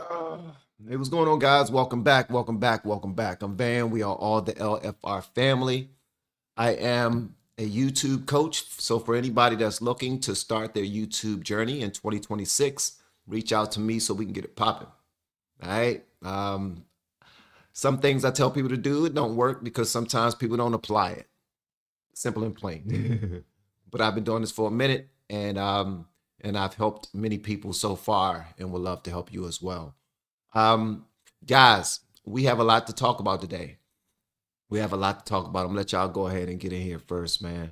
Hey, what's going on, guys? Welcome back, welcome back, welcome back. I'm Van. We are all the LFR family. I am a YouTube coach. So, for anybody that's looking to start their YouTube journey in 2026, reach out to me so we can get it popping. All right. Some things I tell people to do, it don't work because sometimes people don't apply it. Simple and plain. But I've been doing this for a minute, and I've helped many people so far, and would love to help you as well. Um, Guys, we have a lot to talk about today. We have a lot to talk about. I'm gonna let y'all go ahead and get in here first, man.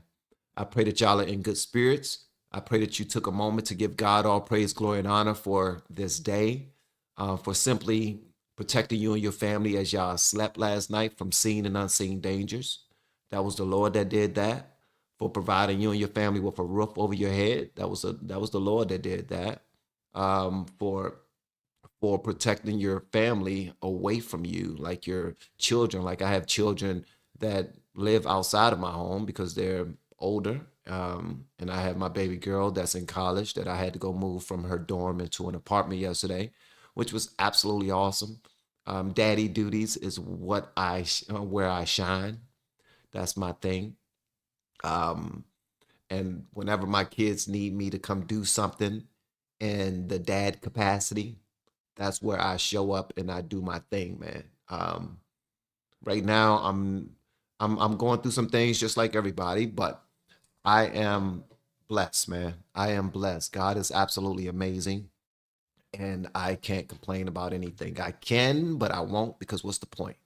I pray that y'all are in good spirits. I pray that you took a moment to give God all praise, glory, and honor for this day, for simply protecting you and your family as y'all slept last night from seen and unseen dangers. That was the Lord that did that. For providing you and your family with a roof over your head. That was the Lord that did that. For protecting your family away from you, like your children. Like I have children that live outside of my home because they're older. And I have my baby girl that's in college that I had to go move from her dorm into an apartment yesterday, which was absolutely awesome. Daddy duties is where I shine. That's my thing. Um, and whenever my kids need me to come do something in the dad capacity, that's where I show up and I do my thing, man. Right now, I'm going through some things just like everybody, but I am blessed, man. I am blessed. God is absolutely amazing, and I can't complain about anything. I can, but I won't because what's the point?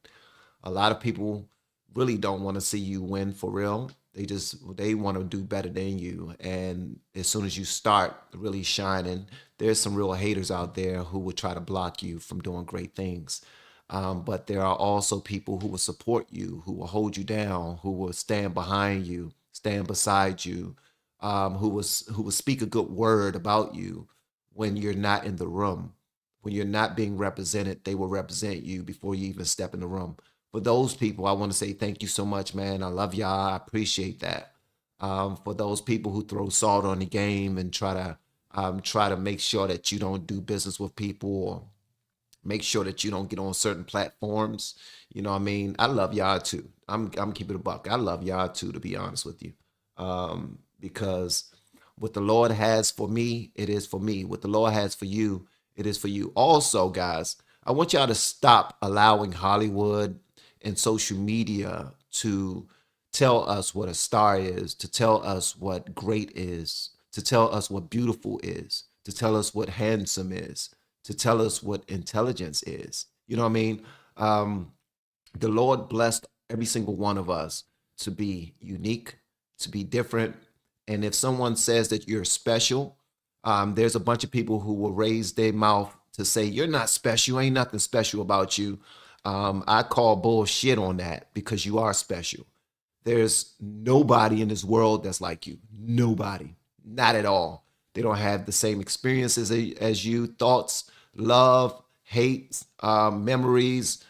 A lot of people really don't want to see you win for real. They want to do better than you. And as soon as you start really shining, there's some real haters out there who would try to block you from doing great things. But there are also people who will support you, who will hold you down, who will stand behind you, stand beside you, who will speak a good word about you when you're not in the room. When you're not being represented, they will represent you before you even step in the room. For those people, I want to say thank you so much, man. I love y'all. I appreciate that. For those people who throw salt on the game and try to make sure that you don't do business with people or make sure that you don't get on certain platforms. You know what I mean? I love y'all too. I'm keeping it a buck. I love y'all too, to be honest with you. Because what the Lord has for me, it is for me. What the Lord has for you, it is for you. Also, guys, I want y'all to stop allowing Hollywood and social media to tell us what a star is, to tell us what great is, to tell us what beautiful is, to tell us what handsome is, to tell us what intelligence is. You know what I mean? Um, the Lord blessed every single one of us to be unique, to be different. And if someone says that you're special, there's a bunch of people who will raise their mouth to say, you're not special, ain't nothing special about you. I call bullshit on that because you are special. There's nobody in this world that's like you. Nobody. Not at all. They don't have the same experiences as you, thoughts, love, hate, memories,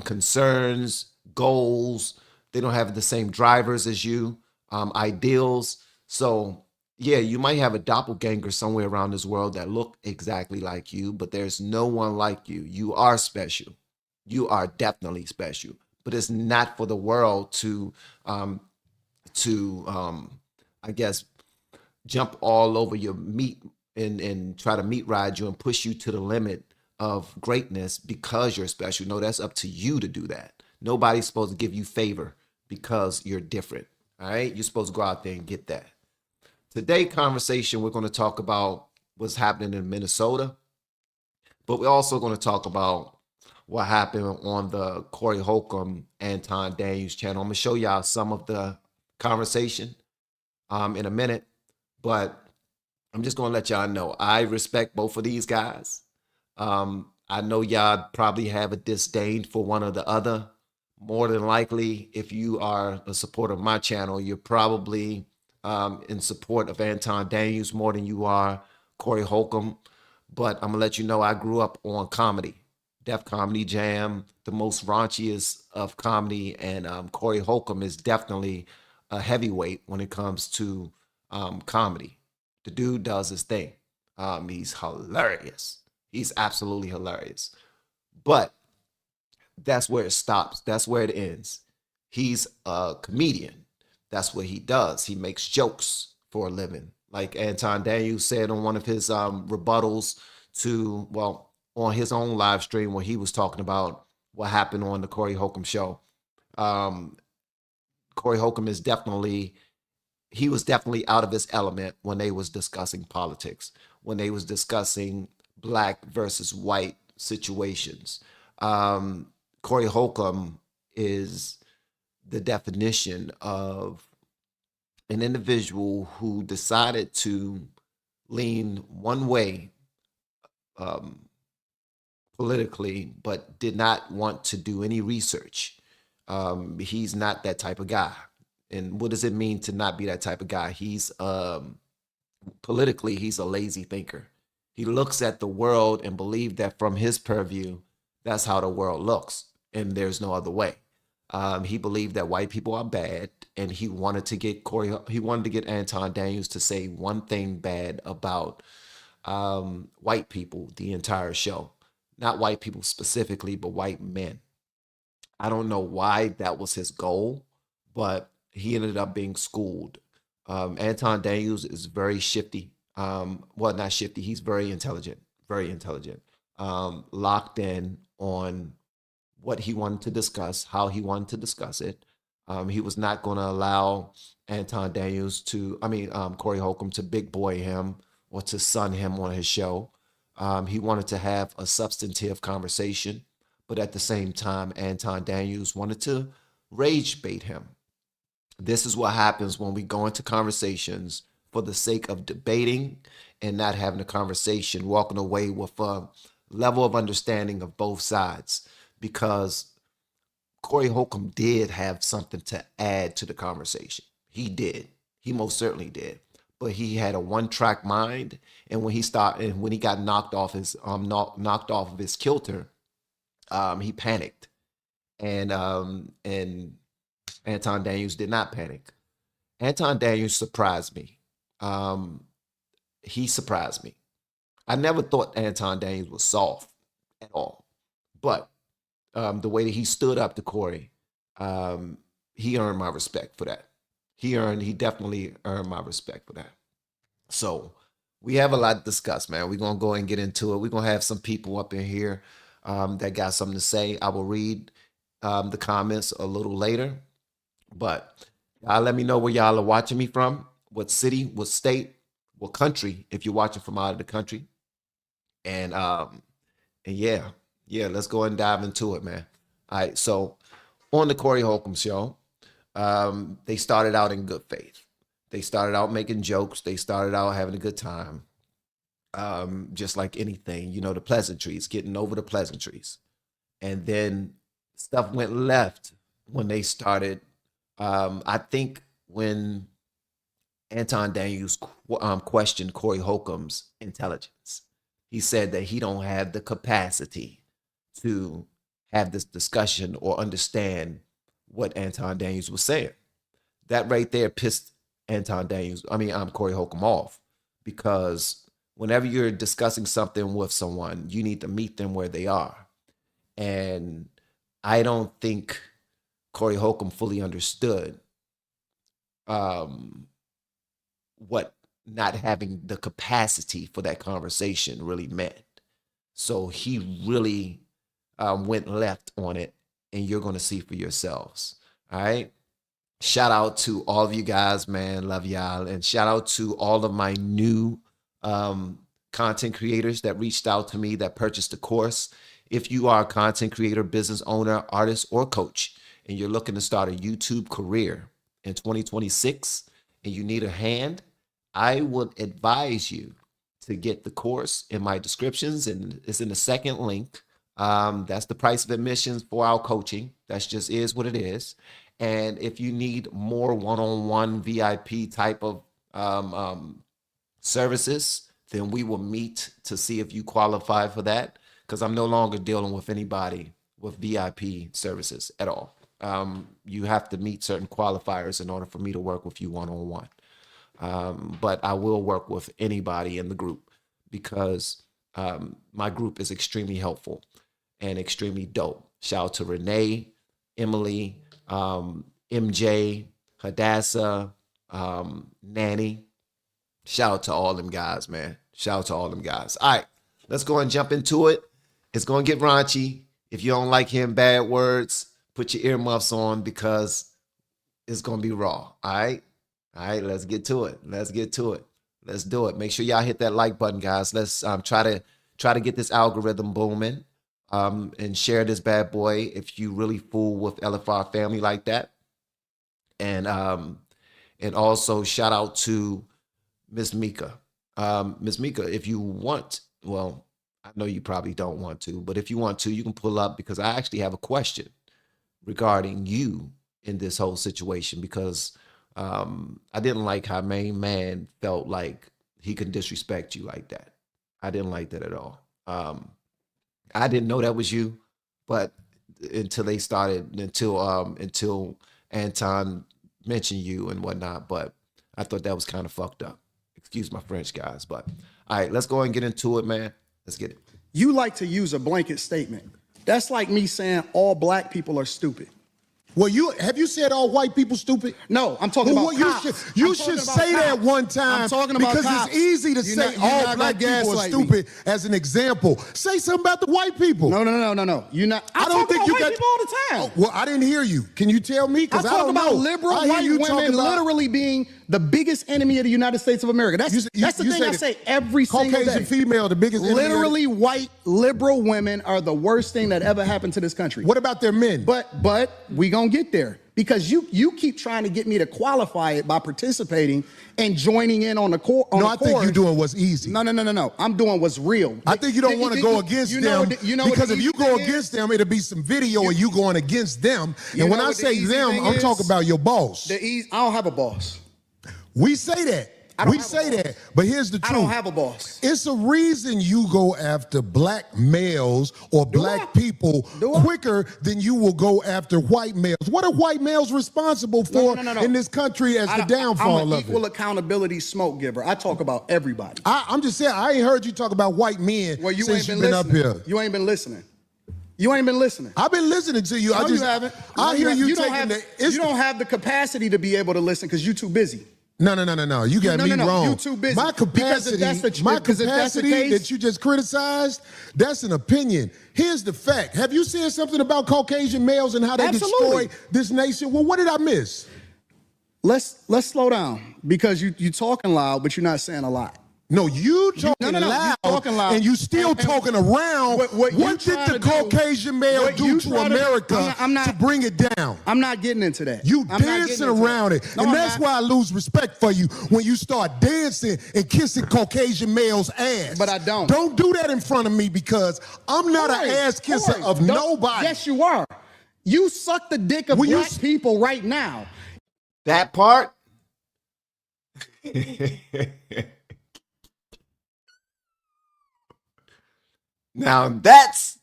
concerns, goals. They don't have the same drivers as you, ideals. So, yeah, you might have a doppelganger somewhere around this world that look exactly like you, but there's no one like you. You are special. You are definitely special. But it's not for the world um, to I guess jump all over your meat and try to meat ride you and push you to the limit of greatness because you're special. No, that's up to you to do that. Nobody's supposed to give you favor because you're different. All right. You're supposed to go out there and get that. Today conversation, we're going to talk about what's happening in Minnesota, but we're also going to talk about what happened on the Corey Holcomb Anton Daniels channel. I'm going to show y'all some of the conversation in a minute, but I'm just going to let y'all know I respect both of these guys. I know y'all probably have a disdain for one or the other. More than likely, if you are a supporter of my channel, you're probably in support of Anton Daniels more than you are Corey Holcomb. But I'm gonna let you know I grew up on comedy, Def Comedy Jam, the most raunchiest of comedy, and Corey Holcomb is definitely a heavyweight when it comes to comedy. The dude does his thing. He's hilarious. He's absolutely hilarious. But that's where it stops. That's where it ends. He's a comedian. That's what he does. He makes jokes for a living. Like Anton Daniels said on one of his rebuttals to, well, on his own live stream when he was talking about what happened on the Corey Holcomb show. Um, Corey Holcomb is definitely, he was definitely out of his element when they was discussing politics, when they was discussing black versus white situations. Um, Corey Holcomb is the definition of an individual who decided to lean one way um, politically, but did not want to do any research. He's not that type of guy. And what does it mean to not be that type of guy? He's politically, he's a lazy thinker. He looks at the world and believes that from his purview, that's how the world looks, and there's no other way. He believed that white people are bad, and he wanted to get he wanted to get Anton Daniels to say one thing bad about white people the entire show. Not white people specifically, but white men. I don't know why that was his goal, but he ended up being schooled. Anton Daniels is very shifty. Well, not shifty. He's very intelligent. Very intelligent. Locked in on what he wanted to discuss, how he wanted to discuss it. He was not going to allow Anton Daniels to, Corey Holcomb to big boy him or to sun him on his show. He wanted to have a substantive conversation, but at the same time, Anton Daniels wanted to rage bait him. This is what happens when we go into conversations for the sake of debating and not having a conversation, walking away with a level of understanding of both sides. Because Corey Holcomb did have something to add to the conversation. He did. He most certainly did. But he had a one-track mind, and when he got knocked off of his kilter, he panicked, and Anton Daniels did not panic. Anton Daniels surprised me. Um, he surprised me. I never thought Anton Daniels was soft at all, but the way that he stood up to Corey, um, he earned my respect for that. He definitely earned my respect for that. So we have a lot to discuss, man. We're gonna go and get into it. We're gonna have some people up in here that got something to say. I will read the comments a little later, but let me know where y'all are watching me from, what city, what state, what country, if you're watching from out of the country, and yeah, yeah, let's go and dive into it, man. All right, so on the Corey Holcomb show, they started out in good faith. They started out making jokes. They started out having a good time. Just like anything, the pleasantries, getting over the pleasantries. And then stuff went left when they started. I think when Anton Daniels questioned Corey Holcomb's intelligence, he said that he don't have the capacity to have this discussion or understand what Anton Daniels was saying. That right there pissed Corey Holcomb off, because whenever you're discussing something with someone, you need to meet them where they are. And I don't think Corey Holcomb fully understood what not having the capacity for that conversation really meant. So he really went left on it, and you're going to see for yourselves. All right. Shout out to all of you guys, man. Love y'all. And shout out to all of my new content creators that reached out to me, that purchased the course. If you are a content creator, business owner, artist, or coach, and you're looking to start a YouTube career in 2026 and you need a hand, I would advise you to get the course in my descriptions, and it's in the second link. That's the price of admissions for our coaching. That's just is what it is. And if you need more one-on-one VIP type of services, then we will meet to see if you qualify for that, because I'm no longer dealing with anybody with VIP services at all. You have to meet certain qualifiers in order for me to work with you one-on-one. But I will work with anybody in the group, because my group is extremely helpful and extremely dope. Shout out to Renee, Emily, MJ, Hadassah, Nanny. Shout out to all them guys, man. Shout out to all them guys. All right, let's go and jump into it. It's going to get raunchy. If you don't like hearing bad words, put your earmuffs on because it's going to be raw. All right? All right, let's get to it. Let's get to it. Let's do it. Make sure y'all hit that like button, guys. Let's try to get this algorithm booming and share this bad boy if you really fool with LFR family like that. And also shout out to Miss Mika. Miss Mika, if you want, well, I know you probably don't want to, but if you want to, you can pull up because I actually have a question regarding you in this whole situation because I didn't like how main man felt like he could disrespect you like that. I didn't like that at all. I didn't know that was you, but until Anton mentioned you and whatnot, but I thought that was kind of fucked up. Excuse my French, guys, but all right, let's go and get into it, man. Let's get it. You like to use a blanket statement. That's like me saying all black people are stupid. Well, have you said all white people stupid? No, I'm talking about cops. You should say that one time. I'm talking about because cops. It's easy to say all black people are stupid as an example. Say something about the white people. No. You're not. I don't think you got people all the time. Oh, well, I didn't hear you. Can you tell me? Because I don't know. About liberal white women literally being the biggest enemy of the United States of America. That's the thing I say every single day. Caucasian female, the biggest enemy. Literally, white liberal women are the worst thing that ever happened to this country. What about their men? But we gonna get there because you keep trying to get me to qualify it by participating and joining in on the core. No, I think you're doing what's easy. No. I'm doing what's real. I think you don't want to go against them because if you go against them, it'll be some video of you going against them. And when I say them, I'm talking about your boss. I don't have a boss. We say that. We say that, but here's the truth. I don't have a boss. It's a reason you go after black males or black people quicker than you will go after white males. What are white males responsible for in this country as the downfall of it? I'm an equal accountability smoke giver. I talk about everybody. I'm just saying, I ain't heard you talk about white men since you've been up here. You ain't been listening. You ain't been listening. I've been listening to you. No, you haven't. I hear you You taking don't have the capacity to be able to listen because you're too busy. No. You got me wrong. You too busy. My capacity that you just criticized, that's an opinion. Here's the fact. Have you seen something about Caucasian males and how they destroy this nation? Well, what did I miss? Let's slow down because you talking loud, but you're not saying a lot. No, you talking loud, and you still talking around. What did the Caucasian male do to America to bring it down? I'm not getting into that. You dancing around it. And that's why I lose respect for you when you start dancing and kissing Caucasian males' ass. But I don't. Don't do that in front of me because I'm not an ass kisser of nobody. Yes, you are. You suck the dick of black people right now. That part? Now that's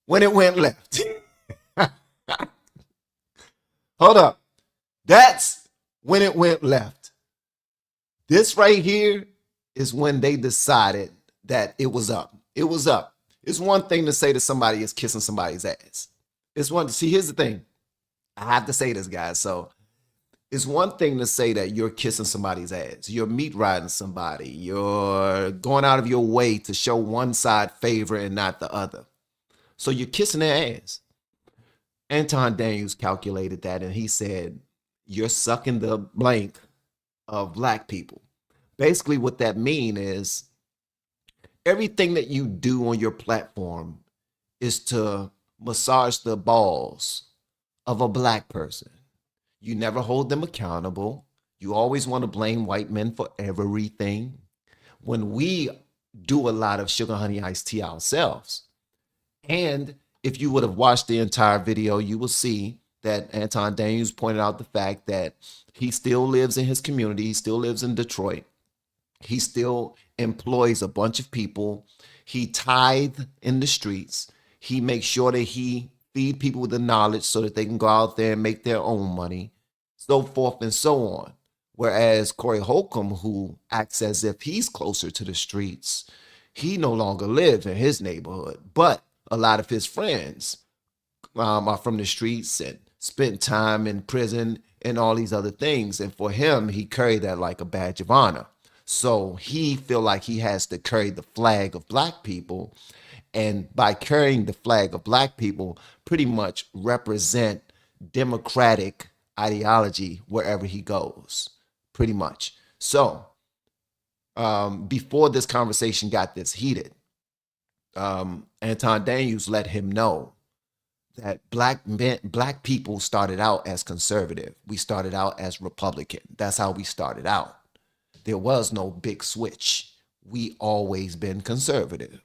when it went left. Hold up. That's when it went left. This right here is when they decided that it was up. It was up. It's one thing to say that somebody is kissing somebody's ass. It's one. See, here's the thing. I have to say this, guys. So it's one thing to say that you're kissing somebody's ass. You're meat riding somebody. You're going out of your way to show one side favor and not the other. So you're kissing their ass. Anton Daniels calculated that and he said, you're sucking the blank of black people. Basically what that means is everything that you do on your platform is to massage the balls of a black person. You never hold them accountable. You always want to blame white men for everything. When we do a lot of sugar honey iced tea ourselves. And if you would have watched the entire video, you will see that Anton Daniels pointed out the fact that he still lives in his community. He still lives in Detroit. He still employs a bunch of people. He tithe in the streets. He makes sure that he feed people with the knowledge so that they can go out there and make their own money, so forth and so on. Whereas Corey Holcomb, who acts as if he's closer to the streets, he no longer lives in his neighborhood, but a lot of his friends are from the streets and spent time in prison and all these other things. And for him, he carried that like a badge of honor. So he feel like he has to carry the flag of black people. And by carrying the flag of black people, pretty much represent democratic ideology wherever he goes, pretty much. So before this conversation got this heated, Anton Daniels let him know that black people started out as conservative. We started out as Republican. That's how we started out. There was no big switch. We always been conservative.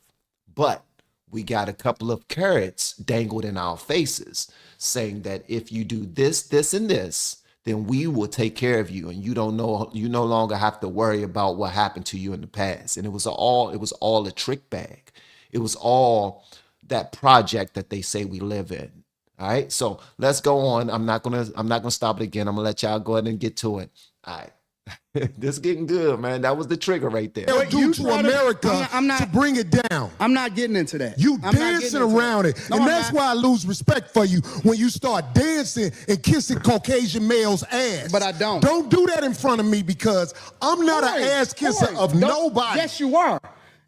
But we got a couple of carrots dangled in our faces saying that if you do this, this, and this, then we will take care of you, and you no longer have to worry about what happened to you in the past. And it was all a trick bag. It was all that project that they say we live in. All right. So let's go on. I'm not gonna stop it again. I'm gonna let y'all go ahead and get to it. All right. This is getting good, man. That was the trigger right there. They'll do to America to bring it down. I'm not getting into that. You dancing around it. No, and that's why I lose respect for you when you start dancing and kissing Caucasian males' ass. But I don't. Don't do that in front of me because I'm not an ass kisser of nobody. Yes, you are.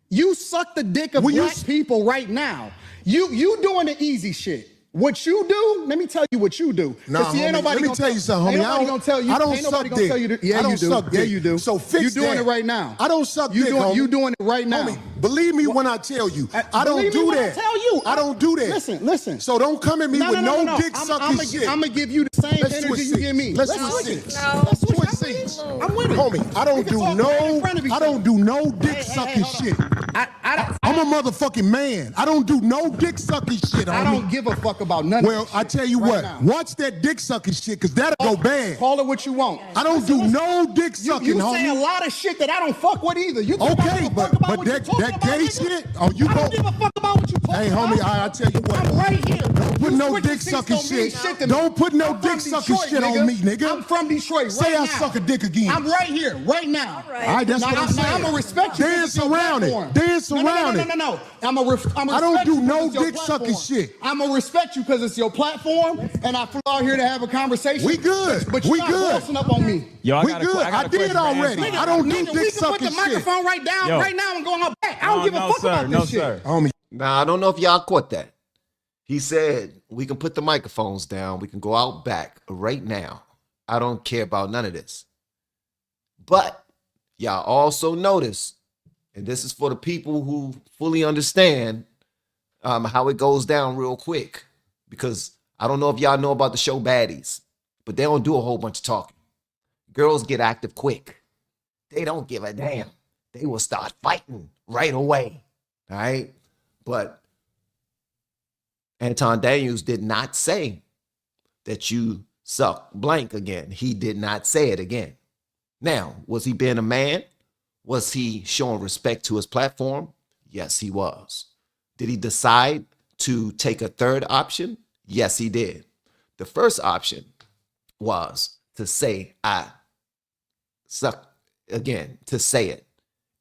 You suck the dick of black people right now. You doing the easy shit. What you do, let me tell you what you do. Nah, homie, let me tell you something, homie. Ain't nobody gonna tell you. I don't suck dick. Yeah, I don't you do. suck Yeah, dick. you do. So fix you doing that. it right now. I don't suck dick, homie. You doing it right now. Homie, believe me when I tell you, I don't Believe me do when that. I tell you. I don't do that. Listen. So don't come at me with no dick sucking shit. I'm gonna give you the same energy you give me. Let's switch seats. Let's Switch seats. I'm with it. Homie, I don't do no dick sucking shit. I'm a motherfucking man. I don't do no dick sucking shit, homie. I don't give a fuck about none of Well, this I shit tell you right what, now. watch that dick sucking shit, because that'll go bad. Call it what you want. I don't do no dick sucking, You homie. say a lot of shit that I don't fuck with either. You think I Okay, give a but fuck about what you that talking that about, gay nigga? shit, oh, you I go. don't give a fuck about what you talking Hey, about. homie, I tell you what. I'm right here. Don't put You no switching dick seats sucking don't mean shit. shit to me. Don't put no I'm dick from sucking Detroit, shit on me, nigga. I'm from Detroit Say right I now. suck a dick again. I'm right here, right now. All right, that's what I'm saying. I'm gonna respect you. Dance around it. Dance around it. No. I'm gonna I don't do respect you 'cause no it's your dick sucking platform. shit. I'm gonna respect you because it's your platform, and I flew out here to have a conversation. We good. But We you're not good. bossing up on me. Yo, We good. I did already. I don't do Nigga, dick we can sucking put the shit. microphone right down, Yo. right now, and go on back. I don't give a fuck sir, about no, this shit. sir. Homie, Now, I don't know if y'all caught that. He said, we can put the microphones down. We can go out back right now. I don't care about none of this. But y'all also notice, and this is for the people who fully understand how it goes down real quick, because I don't know if y'all know about the show Baddies, but they don't do a whole bunch of talking. Girls get active quick. They don't give a damn. They will start fighting right away. All right? But Anton Daniels did not say that you suck blank again. He did not say it again. Now, was he being a man? Was he showing respect to his platform? Yes, he was. Did he decide to take a third option? Yes, he did. The first option was to say, I suck again, to say it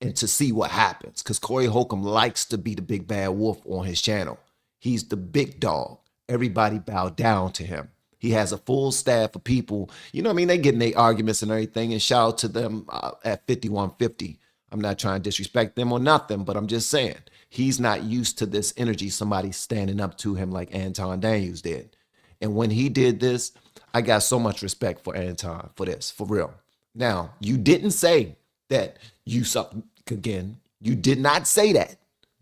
and to see what happens. Because Corey Holcomb likes to be the big bad wolf on his channel. He's the big dog. Everybody bow down to him. He has a full staff of people. You know what I mean? They get in their arguments and everything, and shout out to them at 5150. I'm not trying to disrespect them or nothing, but I'm just saying he's not used to this energy, somebody standing up to him like Anton Daniels did. And when he did this, I got so much respect for Anton for this, for real. Now, you didn't say that you suck again. You did not say that,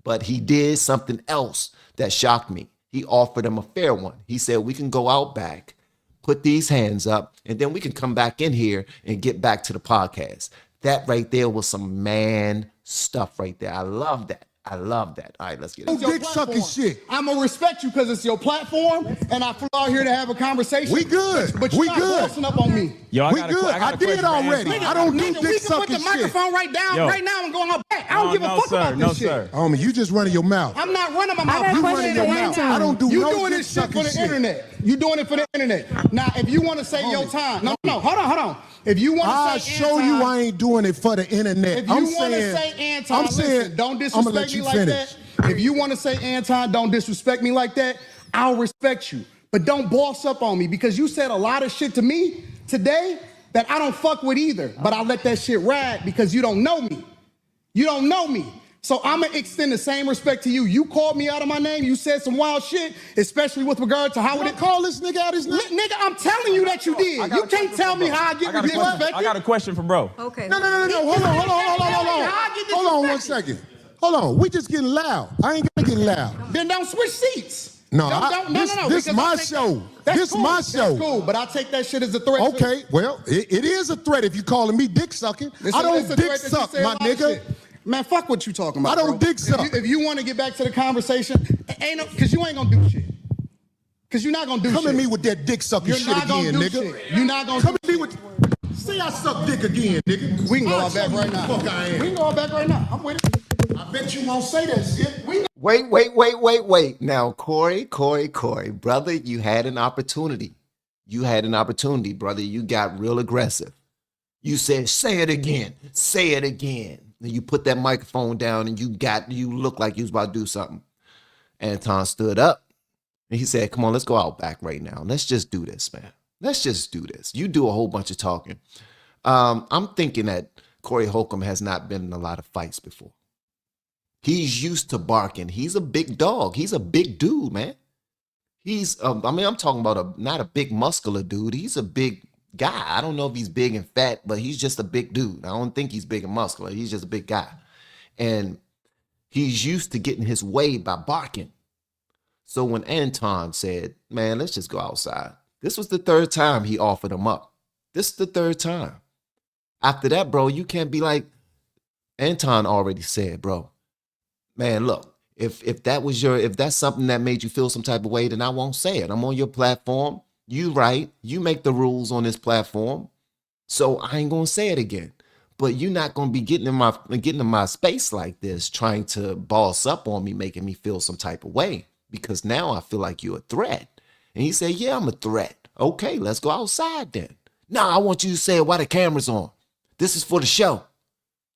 but he did something else that shocked me. He offered him a fair one. He said, we can go out back, put these hands up, and then we can come back in here and get back to the podcast. That right there was some man stuff right there. I love that. I love that. All right, let's get it. no dick sucking shit. I'm gonna respect you because it's your platform, and I flew out here to have a conversation. We good. But you're We not good. bossing up on me. Yo, We good. I did already. I don't do Nigga, dick we can put sucking the shit. microphone right down, Yo. right now, and go on back. I don't don't give a fuck about this shit. Homie, you just running your mouth. I'm not running my mouth. You running your mouth. I don't do no doing this shit for the internet. You doing it for the internet. Now, if you want to say your time, no, hold on. If you want to I'll say show Anton, you I ain't doing it for the internet. If you want to say Anton, listen, don't disrespect me like that. If you want to say Anton, don't disrespect me like that, I'll respect you. But don't boss up on me because you said a lot of shit to me today that I don't fuck with either. But I let that shit ride because you don't know me. You don't know me. So I'm going to extend the same respect to you. You called me out of my name. You said some wild shit, especially with regard to how it call this nigga out his name. Nigga, I'm telling you that you did. You can't tell me how I get disrespected. I got a question for bro. Okay. No. Hold on 1 second. Hold on. We just getting loud. I ain't gonna get loud. Then don't switch seats. No, no. This my show. This cool. my show. That's cool, but I take that shit as a threat. Okay, well, it is a threat if you calling me dick sucking. I don't dick suck, my nigga. Man, fuck what you talking about. I don't dick suck. If you want to get back to the conversation, because you ain't gonna do shit. Because you're not gonna do shit. Come at me with that dick sucking shit again, nigga. You're not gonna come at me with. See, I suck dick again, nigga. We can go out back right now. Fuck I am. We can go out back right now. I'm with it. I bet you won't say that shit. Wait. Now, Corey, brother, you had an opportunity. Brother. You got real aggressive. You said, say it again. And you put that microphone down and you look like you was about to do something. Anton stood up and he said, come on, let's go out back right now. Let's just do this, man. Let's just do this. You do a whole bunch of talking. I'm thinking that Corey Holcomb has not been in a lot of fights before. He's used to barking. He's a big dog. He's a big dude, man. I'm talking about not a big muscular dude. He's a big guy. I don't know if he's big and fat, but he's just a big dude. I don't think he's big and muscular. He's just a big guy. And he's used to getting his way by barking. So when Anton said, man, let's just go outside. This was the third time he offered him up. This is the third time. After that, bro, you can't be like, Anton already said, bro, man, look, if that's something that made you feel some type of way, then I won't say it. I'm on your platform. You right. You make the rules on this platform. So I ain't gonna say it again. But you're not gonna be getting in my space like this, trying to boss up on me, making me feel some type of way. Because now I feel like you're a threat. And he said, yeah, I'm a threat. Okay, let's go outside then. Nah, I want you to say it while the camera's on. This is for the show.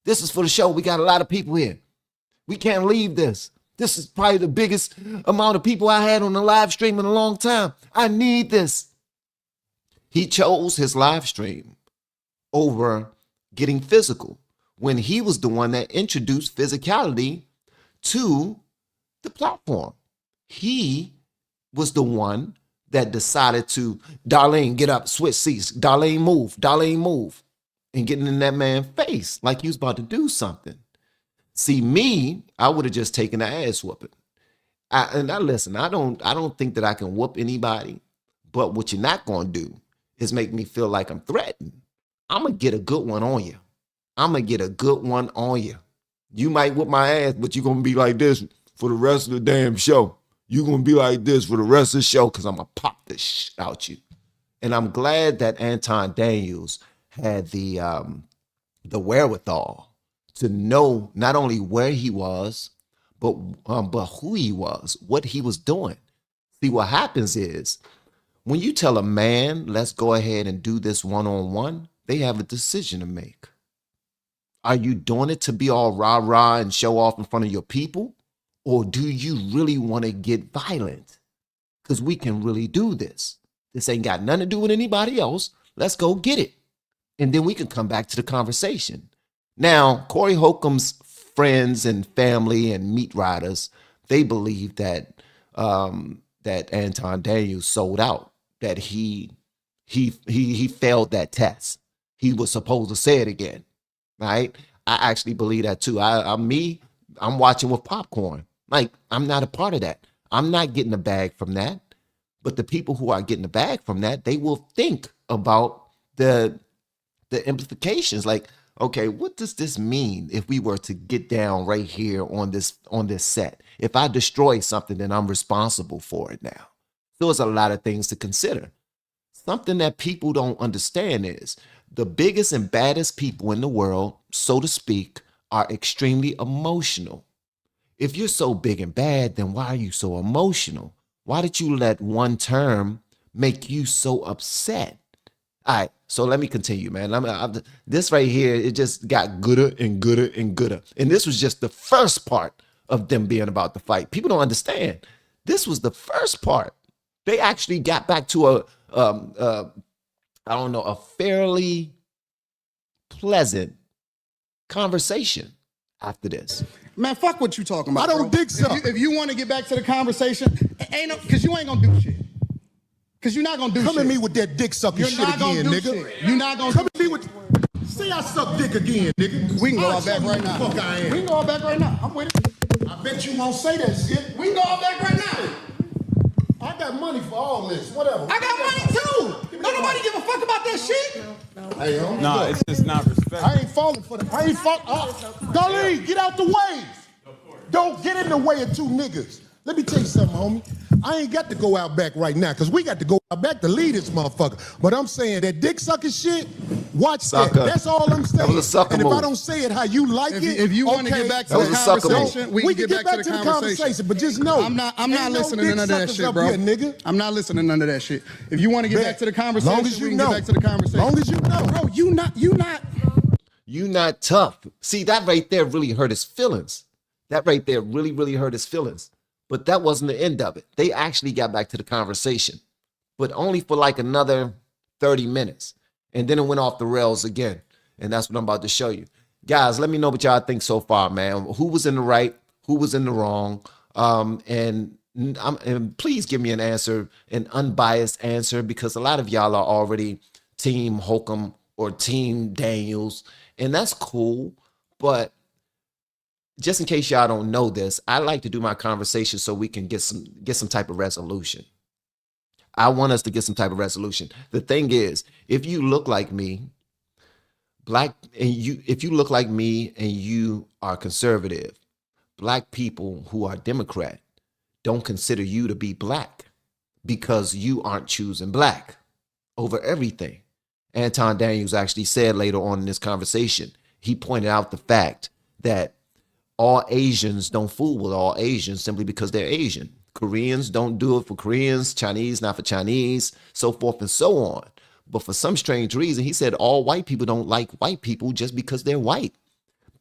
We got a lot of people here. We can't leave this. This is probably the biggest amount of people I had on the live stream in a long time. I need this. He chose his live stream over getting physical when he was the one that introduced physicality to the platform. He was the one that decided to, Darlene, get up, switch seats. Darlene, move. And getting in that man's face like he was about to do something. See, me, I would have just taken the ass whooping. Listen, I don't think that I can whoop anybody, but what you're not going to do is make me feel like I'm threatened. I'm going to get a good one on you. You might whoop my ass, but you're going to be like this for the rest of the damn show. You're going to be like this for the rest of the show because I'm going to pop this shit out you. And I'm glad that Anton Daniels had the wherewithal to know not only where he was, but who he was, what he was doing. See, what happens is when you tell a man, let's go ahead and do this one-on-one, they have a decision to make. Are you doing it to be all rah-rah and show off in front of your people? Or do you really want to get violent? Because we can really do this. This ain't got nothing to do with anybody else. Let's go get it. And then we can come back to the conversation. Now, Corey Holcomb's friends and family and meat riders, they believe that that Anton Daniels sold out, that he failed that test. He was supposed to say it again, right? I actually believe that too. I'm watching with popcorn. Like, I'm not a part of that. I'm not getting a bag from that. But the people who are getting a bag from that, they will think about the implications. Like, okay, what does this mean if we were to get down right here on this set? If I destroy something, then I'm responsible for it now. So there's a lot of things to consider. Something that people don't understand is the biggest and baddest people in the world, so to speak, are extremely emotional. If you're so big and bad, then why are you so emotional? Why did you let one term make you so upset? All right, so let me continue, man. This right here, it just got gooder and gooder and gooder. And this was just the first part of them being about the fight. People don't understand. This was the first part. They actually got back to a fairly pleasant conversation after this. Man, fuck what you talking about. I don't think so. If you want to get back to the conversation, because you ain't gonna do shit. Because you're not gonna do shit. Come at me with that dick sucking shit again, nigga. You're not gonna come at me with. Say I suck dick again, nigga. We can go out back right now. Fuck I am. We can go out back right now. I'm with it. I bet you won't say that shit. We can go out back right now. I got money for all this. Whatever. I got money too. Don't nobody give a fuck about that shit. Hey, homie, no, it's just not respect. I ain't falling for that. I ain't falling. Darlene, get out the way. Don't get in the way of two niggas. Let me tell you something, homie. I ain't got to go out back right now because we got to go out back to lead this motherfucker. But I'm saying that dick sucking shit, watch Sucker. that. That's all I'm saying. That was a sucker and move. if I don't say it how you like If you want to get back to the conversation, we can get back to the conversation. But just know, I'm not listening to none of that shit, bro. Here, nigga. I'm not listening to none of that shit. If you want to get back to the conversation, long as you we can know. get back to the conversation. Long as you know. Bro, you not tough. See, that right there really hurt his feelings. That right there really, really hurt his feelings. But that wasn't the end of it. They actually got back to the conversation, but only for like another 30 minutes. And then it went off the rails again. And that's what I'm about to show you. Guys, let me know what y'all think so far, man. Who was in the right? Who was in the wrong? And please give me an answer, an unbiased answer, because a lot of y'all are already team Holcomb or team Daniels. And that's cool. But just in case y'all don't know this, I like to do my conversation so we can get some type of resolution. I want us to get some type of resolution. The thing is, if you look like me, if you look like me and you are conservative, black people who are Democrat don't consider you to be black because you aren't choosing black over everything. Anton Daniels actually said later on in this conversation, he pointed out the fact that all Asians don't fool with all Asians simply because they're Asian. Koreans don't do it for Koreans, Chinese not for Chinese, so forth and so on. But for some strange reason, he said all white people don't like white people just because they're white.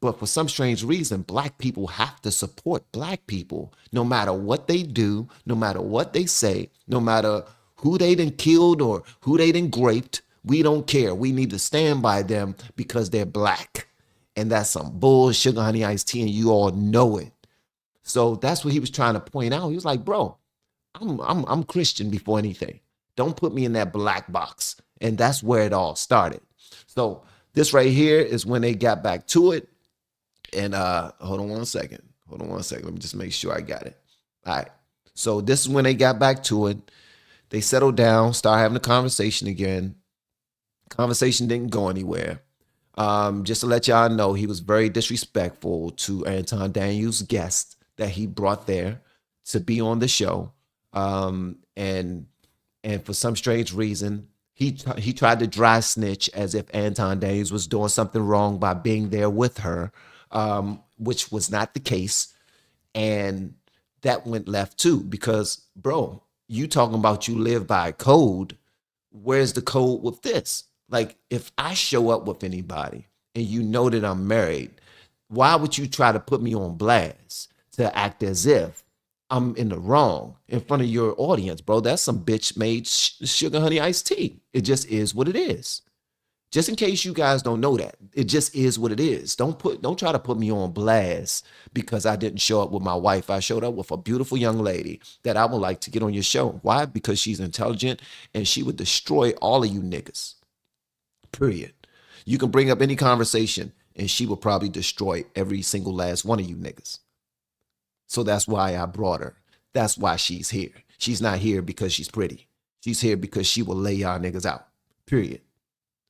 But for some strange reason, black people have to support black people no matter what they do, no matter what they say, no matter who they done killed or who they done raped. We don't care. We need to stand by them because they're black. And that's some bull sugar honey iced tea, and you all know it. So that's what he was trying to point out. He was like, bro, I'm Christian before anything. Don't put me in that black box. And that's where it all started. So this right here is when they got back to it. And hold on one second. Let me just make sure I got it. All right. So this is when they got back to it. They settled down, started having a conversation again. Conversation didn't go anywhere. Just to let y'all know, he was very disrespectful to Anton Daniels' guest that he brought there to be on the show. And for some strange reason, he tried to dry snitch as if Anton Daniels was doing something wrong by being there with her, which was not the case. And that went left too, because, bro, you talking about you live by code. Where's the code with this? Like, if I show up with anybody and you know that I'm married, why would you try to put me on blast to act as if I'm in the wrong in front of your audience, bro? That's some bitch made sugar honey iced tea. It just is what it is. Just in case you guys don't know that, it just is what it is. Don't try to put me on blast because I didn't show up with my wife. I showed up with a beautiful young lady that I would like to get on your show. Why? Because she's intelligent and she would destroy all of you niggas. Period. You can bring up any conversation and she will probably destroy every single last one of you niggas. So that's why I brought her. That's why she's here. She's not here because she's pretty. She's here because she will lay y'all niggas out. Period.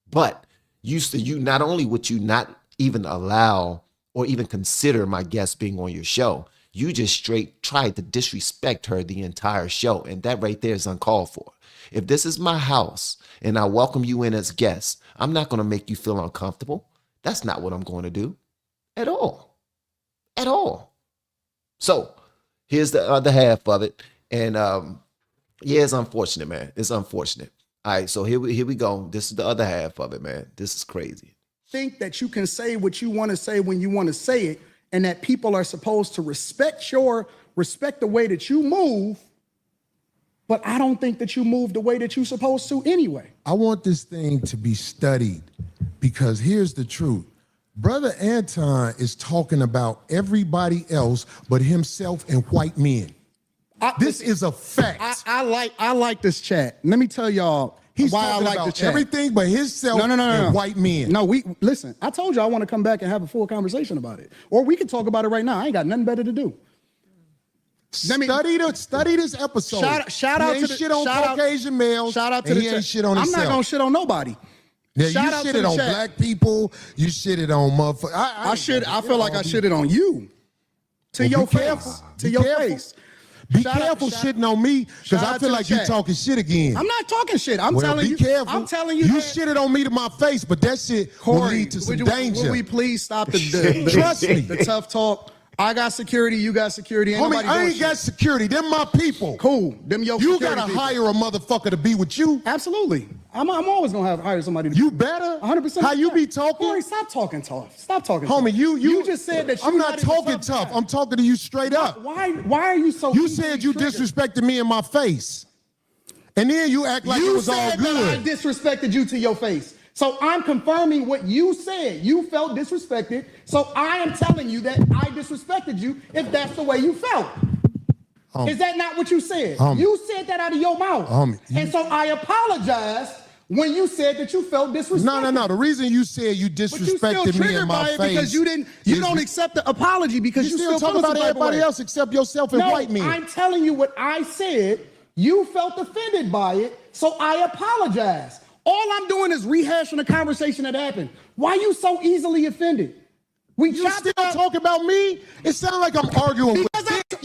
But you not only would you not even allow or even consider my guest being on your show, you just straight tried to disrespect her the entire show. And that right there is uncalled for. If this is my house and I welcome you in as guests, I'm not going to make you feel uncomfortable. That's not what I'm going to do. at all. At all. So here's the other half of it. And yeah, it's unfortunate, man. It's unfortunate. All right, so here we go. This is the other half of it, man. This is crazy. Think that you can say what you want to say when you want to say it, and that people are supposed to respect the way that you move, but I don't think that you move the way that you're supposed to anyway. I want this thing to be studied, because here's the truth. Brother Anton is talking about everybody else but himself and white men. This is a fact. I like this chat. Let me tell y'all why I like the chat. Everything but himself and white men. No, listen. I told you I want to come back and have a full conversation about it, or we can talk about it right now. I ain't got nothing better to do. Study this episode. Shout out to the shit on Caucasian males. Shout out to the chat. Shit on I'm himself. not gonna shit on nobody. Yeah, you shitted on black people. You shitted on motherfuckers. I feel like I shitted on you. To your face. To your face. Be careful shitting on me, because I feel like you're talking shit again. I'm not talking shit. I'm telling you. Be careful. I'm telling you. You shitted on me to my face, but that shit will lead to some danger. Will we please stop Trust me. The tough talk? I got security. You got security. Homie, I ain't got security. Them my people. Cool. Them your You security gotta people. hire a motherfucker to be with you. Absolutely. I'm always gonna hire somebody. You better. 100%. How you be talking? Corey, stop talking tough. Stop talking. Homie, tough. you just said that. I'm not talking tough. I'm talking to you straight up. Why are you so? You said you disrespected me in my face, and then you act like it was all good. You said that I disrespected you to your face. So I'm confirming what you said. You felt disrespected. So I am telling you that I disrespected you if that's the way you felt. Is that not what you said? You said that out of your mouth. And so I apologized when you said that you felt disrespected. No. The reason you said you disrespected me in my face because you don't accept the apology because you still talk about everybody else except yourself and white men. I'm telling you what I said. You felt offended by it, so I apologize. All I'm doing is rehashing a conversation that happened. Why are you so easily offended? You still talk about me? It sounds like I'm arguing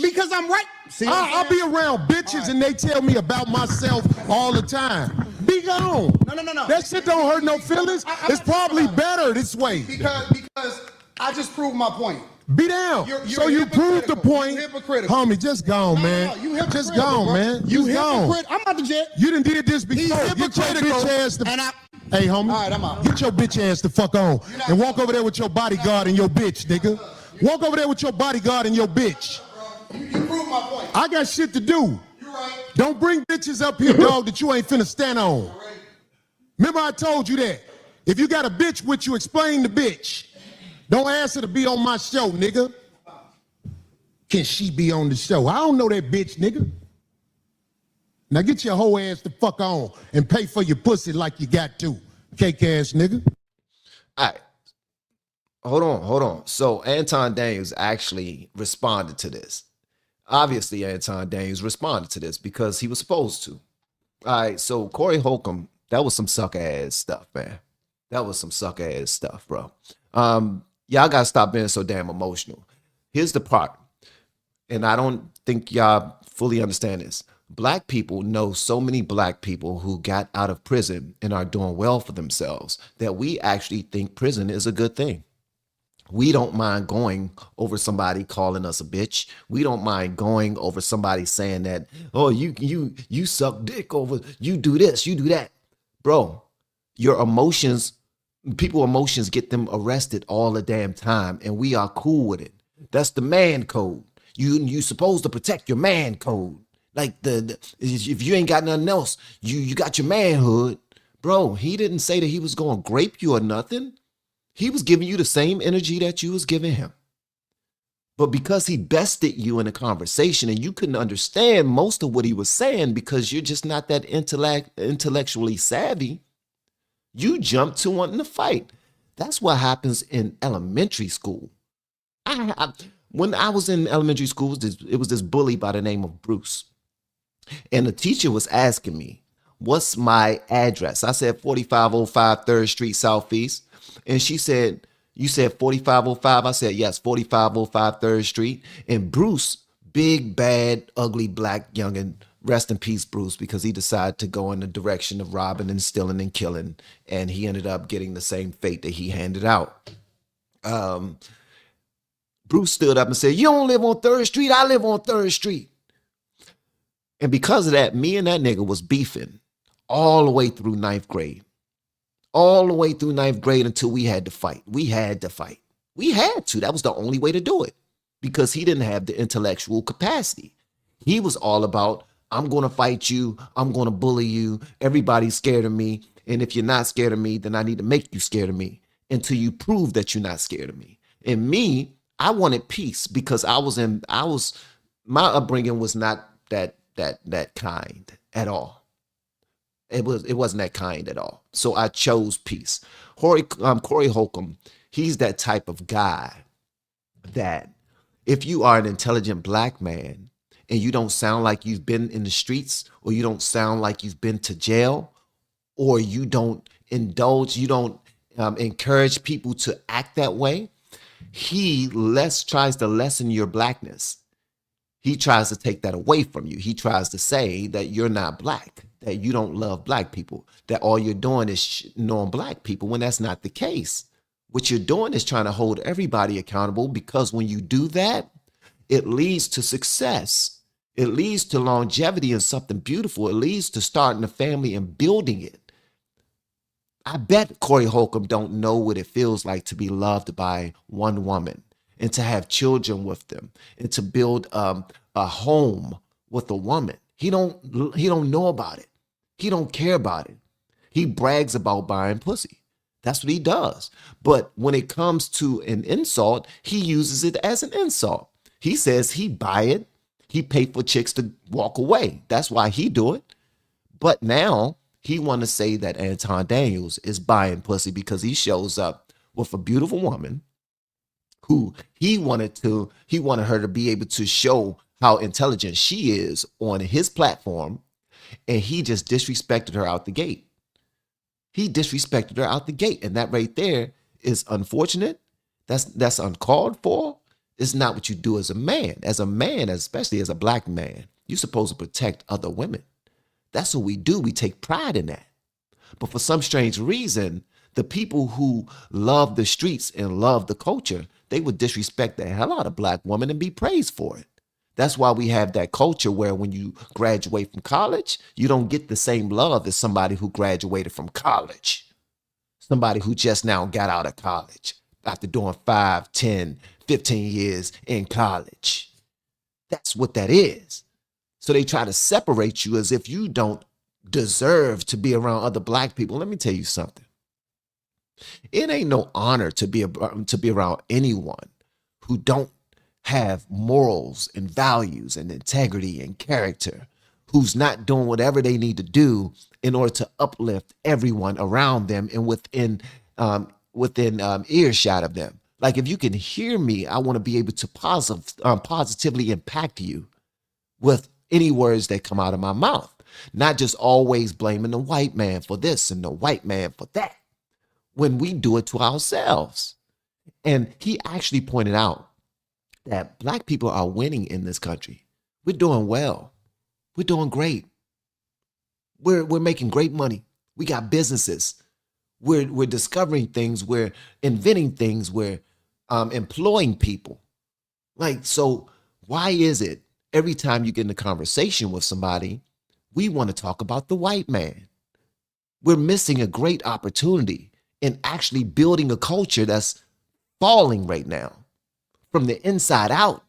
because I'm right. See, I'll be around bitches and they tell me about myself all the time. Be gone. No. That shit don't hurt no feelings. It's probably better this way. Because I just proved my point. Be down. So you proved the point. Homie, just gone, man. Just gone, man. You gone. hypocrite. I'm out the jet. You done did this before. Get your bitch ass to... Hey, homie. All right, I'm out. Get your bitch ass the fuck on. And walk over there with your bodyguard and your bitch, nigga. Walk over there with your bodyguard and your bitch. You proved my point. I got shit to do. You're right. Don't bring bitches up here, dog, that you ain't finna stand on. Remember I told you that. If you got a bitch with you, explain the bitch. Don't ask her to be on my show, nigga. Can she be on the show? I don't know that bitch, nigga. Now get your whole ass the fuck on and pay for your pussy like you got to. Cake ass nigga. All right. Hold on. So Anton Daniels actually responded to this. Obviously, Anton Daniels responded to this because he was supposed to. All right, so Corey Holcomb, that was some suck ass stuff, man. That was some suck ass stuff, bro. Y'all gotta stop being so damn emotional. Here's the part, and I don't think y'all fully understand this. Black people know so many black people who got out of prison and are doing well for themselves that we actually think prison is a good thing. We don't mind going over somebody calling us a bitch. We don't mind going over somebody saying that, oh, you suck dick over, you do this, you do that. Bro, your emotions, people's emotions get them arrested all the damn time, and we are cool with it. That's the man code. You supposed to protect your man code. Like if you ain't got nothing else, you got your manhood. Bro, he didn't say that he was going to grape you or nothing. He was giving you the same energy that you was giving him. But because he bested you in a conversation and you couldn't understand most of what he was saying because you're just not that intellectually savvy, you jumped to wanting to fight. That's what happens in elementary school. When I was in elementary school, it was this bully by the name of Bruce. And the teacher was asking me, what's my address? I said 4505 3rd Street Southeast. And she said, you said 4505? I said, yes, 4505 3rd Street. And Bruce, big, bad, ugly, black youngin', rest in peace, Bruce, because he decided to go in the direction of robbing and stealing and killing. And he ended up getting the same fate that he handed out. Bruce stood up and said, you don't live on 3rd Street, I live on 3rd Street. And because of that, me and that nigga was beefing all the way through 9th grade. All the way through 9th grade until we had to fight. We had to fight. We had to. That was the only way to do it because he didn't have the intellectual capacity. He was all about, I'm going to fight you. I'm going to bully you. Everybody's scared of me. And if you're not scared of me, then I need to make you scared of me until you prove that you're not scared of me. And me, I wanted peace because my upbringing was not that kind at all. It wasn't that kind at all. So I chose peace. Corey Holcomb, he's that type of guy that if you are an intelligent black man and you don't sound like you've been in the streets, or you don't sound like you've been to jail, or you don't indulge, you don't encourage people to act that way, he tries to lessen your blackness. He tries to take that away from you. He tries to say that you're not black, that you don't love black people, that all you're doing is knowing black people, when that's not the case. What you're doing is trying to hold everybody accountable, because when you do that, it leads to success. It leads to longevity and something beautiful. It leads to starting a family and building it. I bet Corey Holcomb don't know what it feels like to be loved by one woman and to have children with them and to build a home with a woman. He don't know about it. He don't care about it. He brags about buying pussy. That's what he does. But when it comes to an insult, he uses it as an insult. He says he buy it. He pay for chicks to walk away. That's why he do it. But now he want to say that Anton Daniels is buying pussy because he shows up with a beautiful woman who he wanted her to be able to show how intelligent she is on his platform, and he just disrespected her out the gate. He disrespected her out the gate, and that right there is unfortunate. That's uncalled for. It's not what you do as a man. As a man, especially as a black man, you're supposed to protect other women. That's what we do. We take pride in that. But for some strange reason, the people who love the streets and love the culture, they would disrespect the hell out of black women and be praised for it. That's why we have that culture where when you graduate from college, you don't get the same love as somebody who graduated from college. Somebody who just now got out of college after doing 5, 10, 15 years in college. That's what that is. So they try to separate you as if you don't deserve to be around other black people. Let me tell you something. It ain't no honor to be around anyone who don't have morals and values and integrity and character, who's not doing whatever they need to do in order to uplift everyone around them and within earshot of them. Like, if you can hear me, I want to be able to positively impact you with any words that come out of my mouth, not just always blaming the white man for this and the white man for that, when we do it to ourselves. And he actually pointed out that black people are winning in this country. We're doing well. We're doing great. We're making great money. We got businesses. We're discovering things. We're inventing things. We're employing people. Like, so why is it every time you get in a conversation with somebody, we want to talk about the white man? We're missing a great opportunity in actually building a culture that's falling right now from the inside out.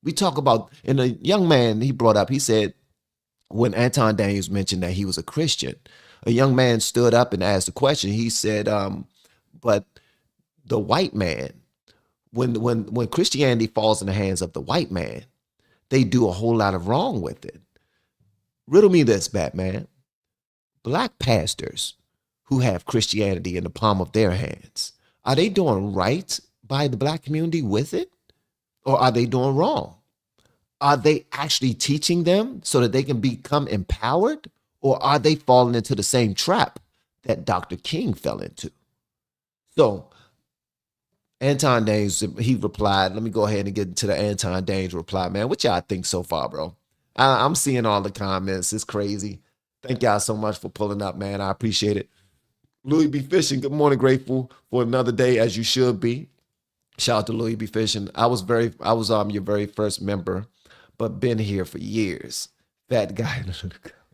We talk about, and a young man he brought up, he said, when Anton Daniels mentioned that he was a Christian, a young man stood up and asked a question. He said, but the white man, when Christianity falls in the hands of the white man, they do a whole lot of wrong with it. Riddle me this, Batman. Black pastors who have Christianity in the palm of their hands, are they doing right by the black community with it? Or are they doing wrong? Are they actually teaching them so that they can become empowered? Or are they falling into the same trap that Dr. King fell into? So Anton Daniels, he replied, let me go ahead and get into the Anton Daniels reply, man. What y'all think so far, bro? I'm seeing all the comments. It's crazy. Thank y'all so much for pulling up, man. I appreciate it. Louis B. Fishing, good morning, grateful for another day as you should be. Shout out to Louis B. Fishing. I was your very first member, but been here for years. That guy.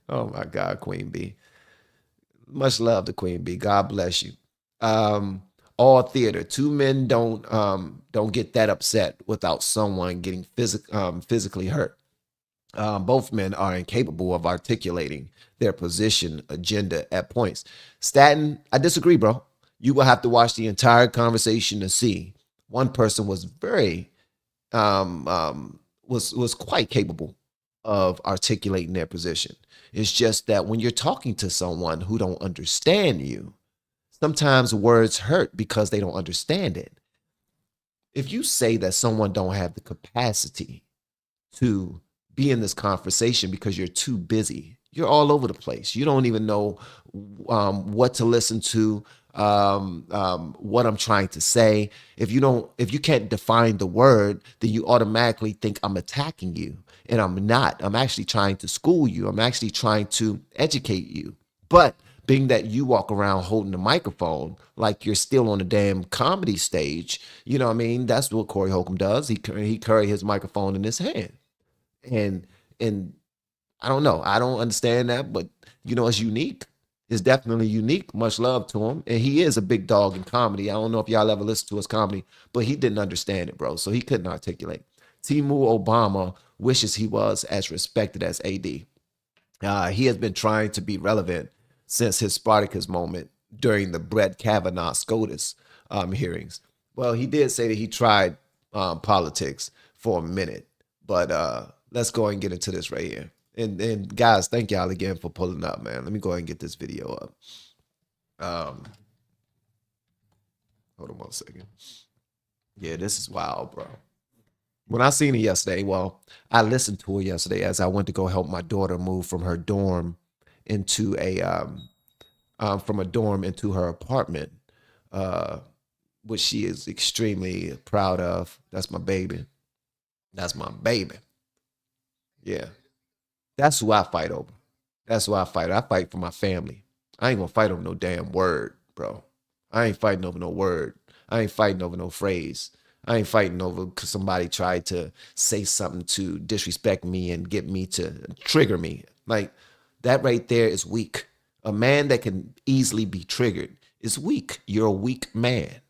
Oh my God, Queen B. Much love to Queen B. God bless you. All theater. Two men don't get that upset without someone getting physically hurt. Both men are incapable of articulating their position, agenda at points. Staten, I disagree, bro. You will have to watch the entire conversation to see. One person was very was quite capable of articulating their position. It's just that when you're talking to someone who don't understand you, sometimes words hurt because they don't understand it. If you say that someone don't have the capacity to be in this conversation because you're too busy, you're all over the place. You don't even know what to listen to, what I'm trying to say. If you can't define the word, then you automatically think I'm attacking you. And I'm not. I'm actually trying to school you. I'm actually trying to educate you. But being that you walk around holding the microphone like you're still on a damn comedy stage, you know what I mean? That's what Corey Holcomb does. He carry his microphone in his hand. And I don't know. I don't understand that, but it's unique. It's definitely unique. Much love to him. And he is a big dog in comedy. I don't know if y'all ever listened to his comedy, but he didn't understand it, bro. So he couldn't articulate. Timu Obama wishes he was as respected as AD. He has been trying to be relevant since his Spartacus moment during the Brett Kavanaugh SCOTUS hearings. Well, he did say that he tried politics for a minute, but let's go and get into this right here. And guys, thank y'all again for pulling up, man. Let me go ahead and get this video up. Hold on one second. Yeah, this is wild, bro. When I seen it yesterday, well, I listened to it yesterday as I went to go help my daughter move from her dorm into from a dorm into her apartment, which she is extremely proud of. That's my baby. That's my baby. Yeah. That's who I fight over. That's who I fight. I fight for my family. I ain't gonna fight over no damn word, bro. I ain't fighting over no word. I ain't fighting over no phrase. I ain't fighting over because somebody tried to say something to disrespect me and get me to trigger me. Like, that right there is weak. A man that can easily be triggered is weak. You're a weak man.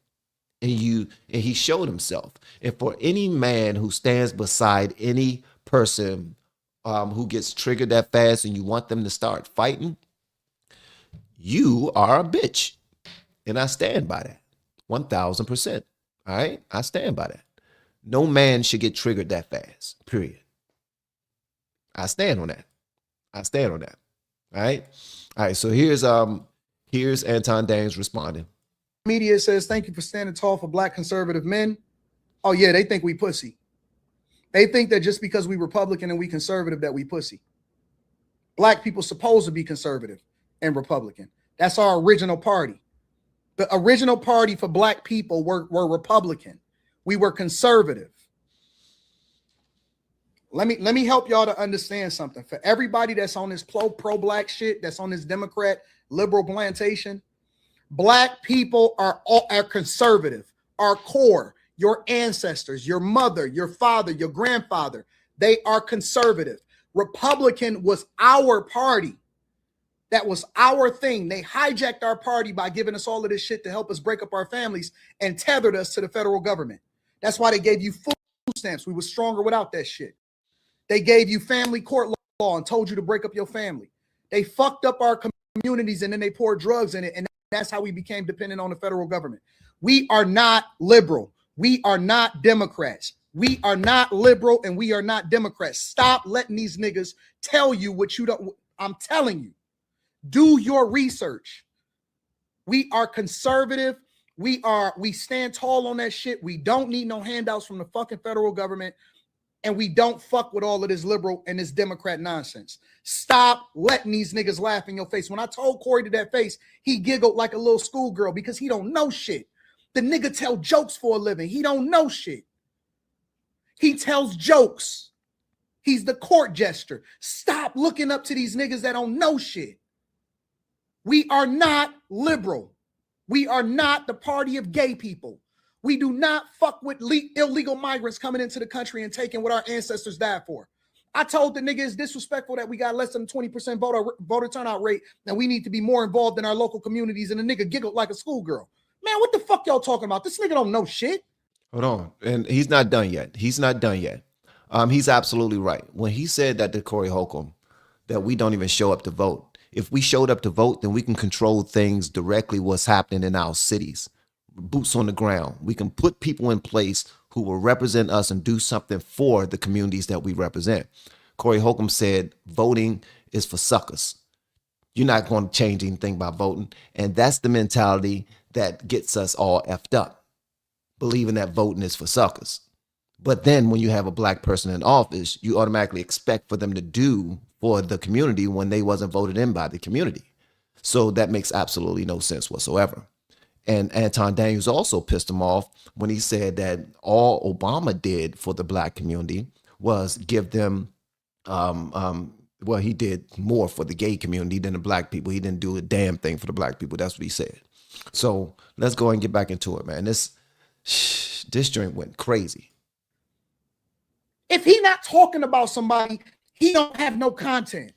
And he showed himself. And for any man who stands beside any person who gets triggered that fast and you want them to start fighting, you are a bitch. And I stand by that 1,000%. All right? I stand by that. No man should get triggered that fast, period. I stand on that. I stand on that. All right? All right, so here's Anton Dames responding. Media says, thank you for standing tall for black conservative men. Oh, yeah, they think we pussy. They think that just because we Republican and we conservative that we pussy. Black people supposed to be conservative and Republican. That's our original party. The original party for black people were Republican. We were conservative. Let me help y'all to understand something. For everybody that's on this pro-black shit, that's on this Democrat liberal plantation, black people are conservative. Our core, your ancestors, your mother, your father, your grandfather, they are conservative. Republican was our party. That was our thing. They hijacked our party by giving us all of this shit to help us break up our families and tethered us to the federal government. That's why they gave you food stamps. We were stronger without that shit. They gave you family court law and told you to break up your family. They fucked up our communities and then they poured drugs in it. And that's how we became dependent on the federal government. We are not liberal. We are not Democrats. We are not liberal and we are not Democrats. Stop letting these niggas tell you what you don't. I'm telling you. Do your research. We are conservative. We stand tall on that shit. We don't need no handouts from the fucking federal government. And we don't fuck with all of this liberal and this Democrat nonsense. Stop letting these niggas laugh in your face. When I told Corey to that face, he giggled like a little schoolgirl because he don't know shit. The nigga tell jokes for a living. He don't know shit. He tells jokes. He's the court jester. Stop looking up to these niggas that don't know shit. We are not liberal. We are not the party of gay people. We do not fuck with illegal migrants coming into the country and taking what our ancestors died for. I told the nigga it's disrespectful that we got less than 20% voter turnout rate, and we need to be more involved in our local communities, and the nigga giggled like a schoolgirl. Man, what the fuck y'all talking about? This nigga don't know shit. Hold on. And he's not done yet. He's not done yet. He's absolutely right. When he said that to Corey Holcomb, that we don't even show up to vote. If we showed up to vote, then we can control things directly what's happening in our cities. Boots on the ground. We can put people in place who will represent us and do something for the communities that we represent. Corey Holcomb said voting is for suckers. You're not going to change anything by voting. And that's the mentality that gets us all effed up, believing that voting is for suckers. But then when you have a black person in office, you automatically expect for them to do for the community when they wasn't voted in by the community. So that makes absolutely no sense whatsoever. And Anton Daniels also pissed him off when he said that all Obama did for the black community was give them, well, he did more for the gay community than the black people. He didn't do a damn thing for the black people. That's what he said. So let's go and get back into it, man. This joint went crazy. If he not talking about somebody, he don't have no content.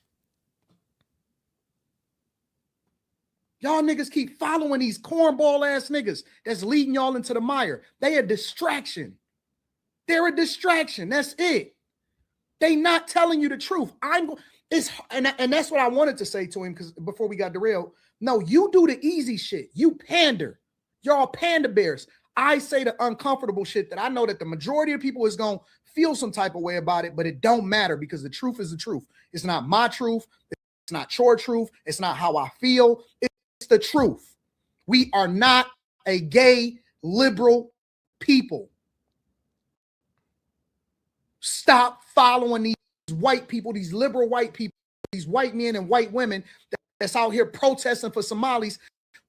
Y'all niggas keep following these cornball ass niggas that's leading y'all into the mire. They a distraction. They're a distraction. That's it. They not telling you the truth. And that's what I wanted to say to him because before we got derailed. No, you do the easy shit. You pander. Y'all panda bears. I say the uncomfortable shit that I know that the majority of people is going to feel some type of way about it, but it don't matter because the truth is the truth. It's not my truth. It's not your truth. It's not how I feel. It's the truth. We are not a gay liberal people. Stop following these white people, these liberal white people, these white men and white women that's out here protesting for Somalis.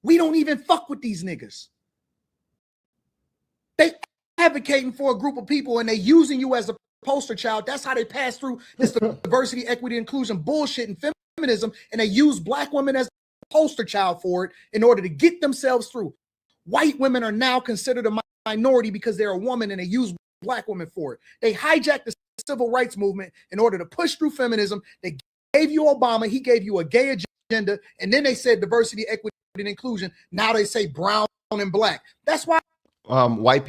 We don't even fuck with these niggas. They advocating for a group of people and they using you as a poster child. That's how they pass through this diversity, equity, inclusion bullshit and feminism, and they use black women as a poster child for it in order to get themselves through. White women are now considered a minority because they're a woman and they use black women for it. They hijacked the civil rights movement in order to push through feminism. They gave you Obama. He gave you a gay agenda. And then they said diversity, equity, and inclusion. Now they say brown and black. That's why white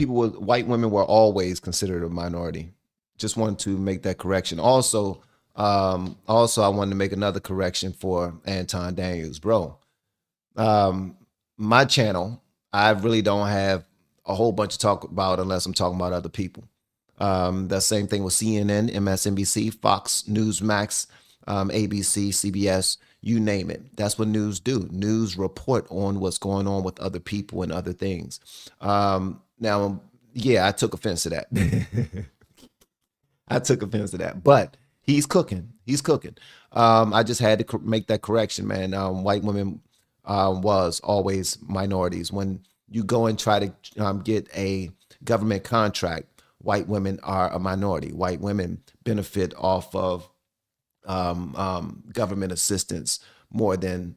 women were always considered a minority. Just wanted to make that correction. Also, I wanted to make another correction for Anton Daniels, bro. My channel, I really don't have a whole bunch to talk about unless I'm talking about other people. The same thing with CNN, MSNBC, Fox, Newsmax, ABC, CBS, you name it. That's what news do. News report on what's going on with other people and other things. Now, yeah, I took offense to that. I took offense to that, but he's cooking. He's cooking. I just had to make that correction, man. White women was always minorities. When you go and try to get a government contract, white women are a minority. White women benefit off of government assistance more than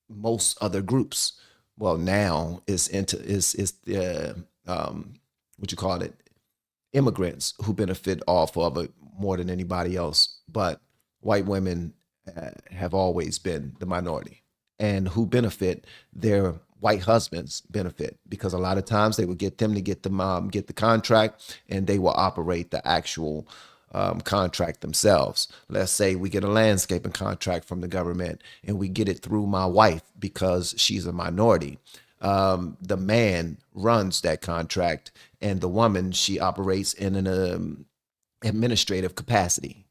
most other groups. Well, now it's the what you call it, immigrants who benefit off of it more than anybody else. But white women have always been the minority, and who benefit, their white husbands benefit, because a lot of times they would get them to get the contract, and they will operate the actual contract themselves. Let's say we get a landscaping contract from the government and we get it through my wife because she's a minority. The man runs that contract, and the woman, she operates in an administrative capacity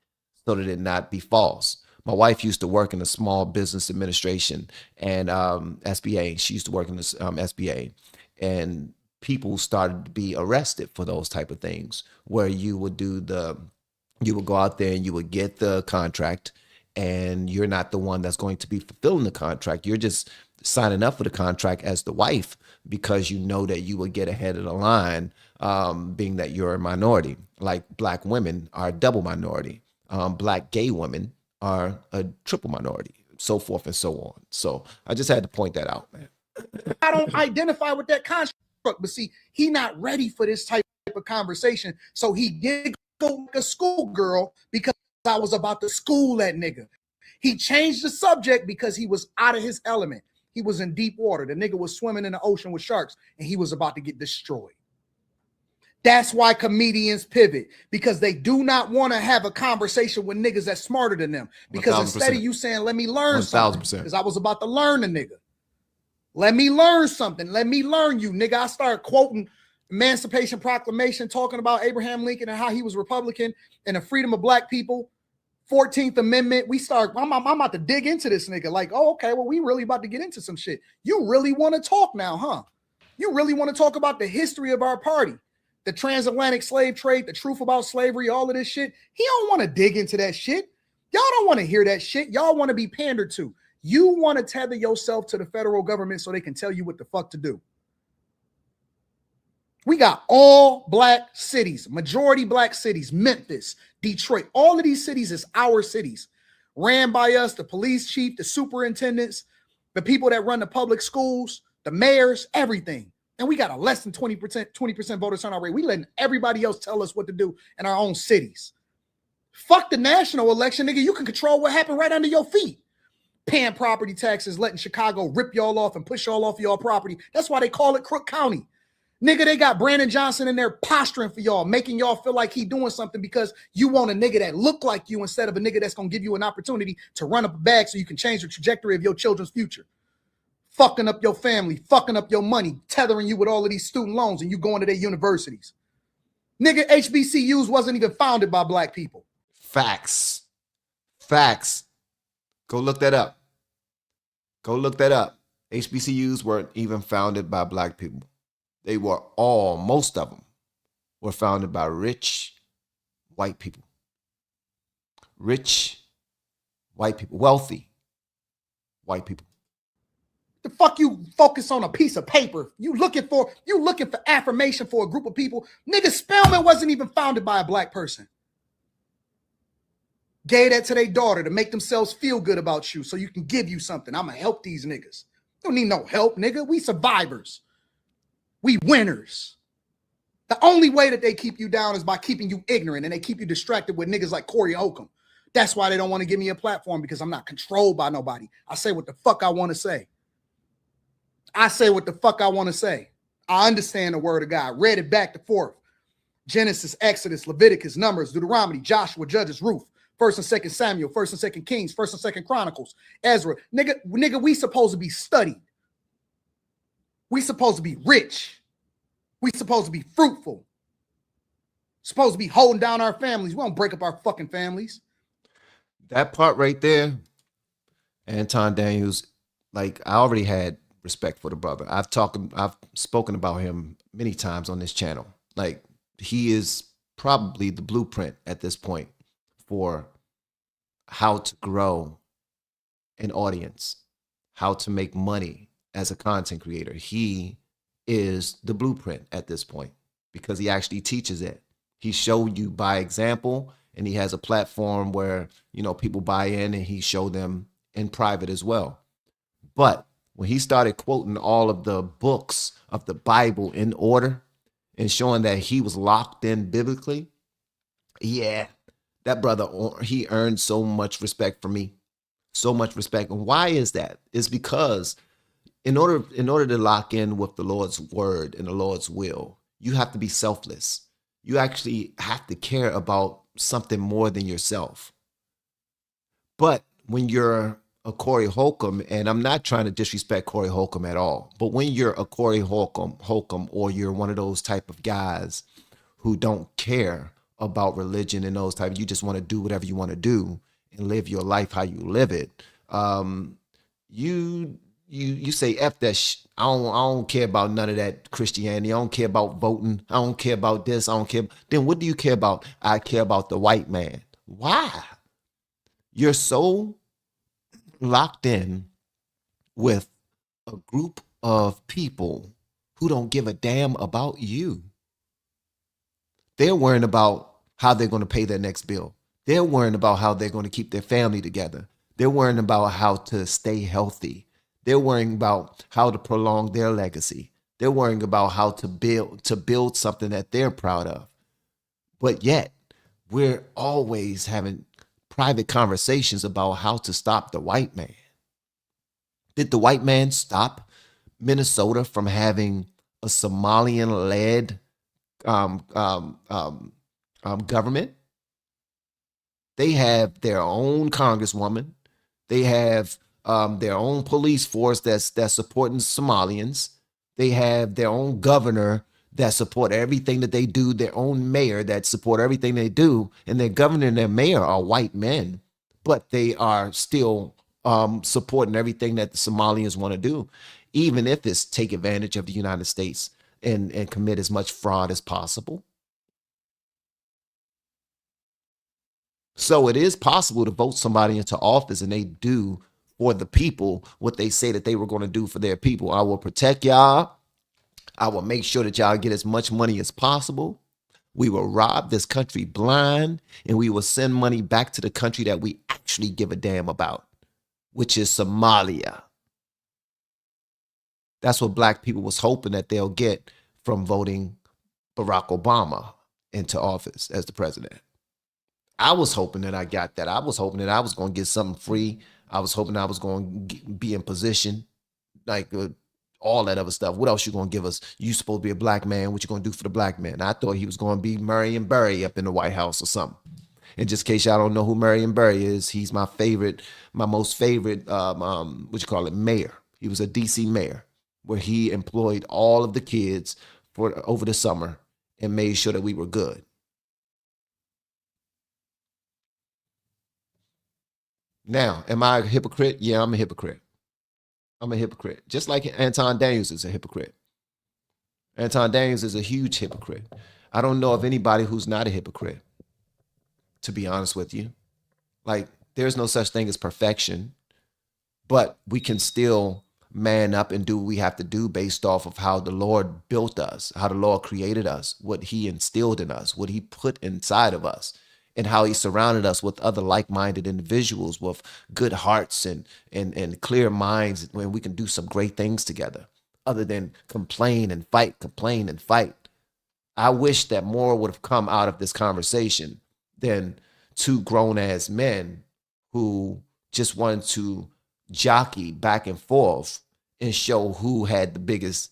so that it not be false. My wife used to work in a small business administration and SBA. She used to work in this SBA, and people started to be arrested for those type of things, where you would go out there and you would get the contract, and you're not the one that's going to be fulfilling the contract. You're just signing up for the contract as the wife because you know that you will get ahead of the line, being that you're a minority. Like black women are a double minority. Black gay women are a triple minority, so forth and so on. So I just had to point that out, man. I don't identify with that construct. But see, he not ready for this type of conversation. So he did go like a schoolgirl because I was about to school that nigga. He changed the subject because he was out of his element. He was in deep water. The nigga was swimming in the ocean with sharks and he was about to get destroyed. That's why comedians pivot, because they do not want to have a conversation with niggas that's smarter than them. Because 1000%. instead of you saying, let me learn 1000%. something, because I was about to learn the nigga. Let me learn something. Let me learn you, nigga. I start quoting Emancipation Proclamation, talking about Abraham Lincoln and how he was Republican and the freedom of black people. 14th Amendment. I'm about to dig into this nigga. Like, oh, okay, well, we really about to get into some shit. You really want to talk now, huh? You really want to talk about the history of our party, the transatlantic slave trade, the truth about slavery, all of this shit. He don't want to dig into that shit. Y'all don't want to hear that shit. Y'all want to be pandered to. You want to tether yourself to the federal government so they can tell you what the fuck to do. We got all black cities, majority black cities, Memphis, Detroit. All of these cities is our cities, ran by us, the police chief, the superintendents, the people that run the public schools, the mayors, everything. And we got a less than 20% voter turnout rate. We letting everybody else tell us what to do in our own cities. Fuck the national election, nigga. You can control what happened right under your feet. Paying property taxes, letting Chicago rip y'all off and push y'all off y'all property. That's why they call it Crook County. Nigga, they got Brandon Johnson in there posturing for y'all, making y'all feel like he doing something because you want a nigga that look like you instead of a nigga that's going to give you an opportunity to run up a bag so you can change the trajectory of your children's future. Fucking up your family, fucking up your money, tethering you with all of these student loans and you going to their universities. Nigga, HBCUs wasn't even founded by black people. Facts. Facts. Go look that up. Go look that up. HBCUs weren't even founded by black people. They were most of them were founded by rich white people. Rich white people, wealthy white people. The fuck you focus on a piece of paper? You looking for affirmation for a group of people. Nigga, Spelman wasn't even founded by a black person. Gave that to their daughter to make themselves feel good about you so you can give you something. I'm gonna help these niggas. Don't need no help, nigga. We survivors. We winners. The only way that they keep you down is by keeping you ignorant, and they keep you distracted with niggas like Corey Holcomb. That's why they don't want to give me a platform, because I'm not controlled by nobody. I say what the fuck I want to say. I say what the fuck I want to say. I understand the word of God. Read it back to forth. Genesis, Exodus, Leviticus, Numbers, Deuteronomy, Joshua, Judges, Ruth, 1st and 2nd Samuel, 1st and 2nd Kings, 1st and 2nd Chronicles, Ezra. Nigga, we supposed to be studied. We supposed to be rich. We supposed to be fruitful. Supposed to be holding down our families. We don't break up our fucking families. That part right there, Anton Daniels, like, I already had respect for the brother. I've spoken about him many times on this channel. Like, he is probably the blueprint at this point for how to grow an audience, how to make money as a content creator. He is the blueprint at this point because he actually teaches it. He showed you by example, and he has a platform where, you know, people buy in, and he showed them in private as well. But when he started quoting all of the books of the Bible in order and showing that he was locked in biblically, yeah, that brother, he earned so much respect from me. So much respect. And why is that? It's because in order to lock in with the Lord's word and the Lord's will, you have to be selfless. You actually have to care about something more than yourself. But when you're a Corey Holcomb, and I'm not trying to disrespect Corey Holcomb at all, but when you're a Corey Holcomb, or you're one of those type of guys who don't care about religion and those type, you just want to do whatever you want to do and live your life how you live it, you say F that I don't care about none of that Christianity. I don't care about voting. I don't care about this. I don't care. Then what do you care about? I care about the white man. Why? You're so locked in with a group of people who don't give a damn about you. They're worrying about how they're going to pay their next bill. They're worrying about how they're going to keep their family together. They're worrying about how to stay healthy. They're worrying about how to prolong their legacy. They're worrying about how to build something that they're proud of. But yet, we're always having private conversations about how to stop the white man. Did the white man stop Minnesota from having a Somalian-led government? They have their own congresswoman. They have their own police force that's supporting Somalians. They have their own governor that support everything that they do, their own mayor that support everything they do, and their governor and their mayor are white men, but they are still supporting everything that the Somalians want to do, even if it's take advantage of the United States and commit as much fraud as possible. So it is possible to vote somebody into office and they do for the people what they say that they were going to do for their people. I will protect y'all. I will make sure that y'all get as much money as possible. We will rob this country blind, and we will send money back to the country that we actually give a damn about, which is Somalia. That's what black people was hoping that they'll get from voting Barack Obama into office as the president. I was hoping that I got that. I was hoping that I was going to get something free. I was hoping I was going to be in position, like all that other stuff. What else you going to give us? You supposed to be a black man. What you going to do for the black man? I thought he was going to be Marion Barry up in the White House or something. And just in case y'all don't know who Marion Barry is, he's my most favorite, mayor. He was a DC mayor where he employed all of the kids for over the summer and made sure that we were good. Now, am I a hypocrite? Yeah, I'm a hypocrite. I'm a hypocrite. Just like Anton Daniels is a hypocrite. Anton Daniels is a huge hypocrite. I don't know of anybody who's not a hypocrite, to be honest with you. Like, there's no such thing as perfection, but we can still man up and do what we have to do based off of how the Lord built us, how the Lord created us, what he instilled in us, what he put inside of us, and how he surrounded us with other like-minded individuals with good hearts and clear minds when we can do some great things together other than complain and fight. I wish that more would have come out of this conversation than two grown-ass men who just wanted to jockey back and forth and show who had the biggest,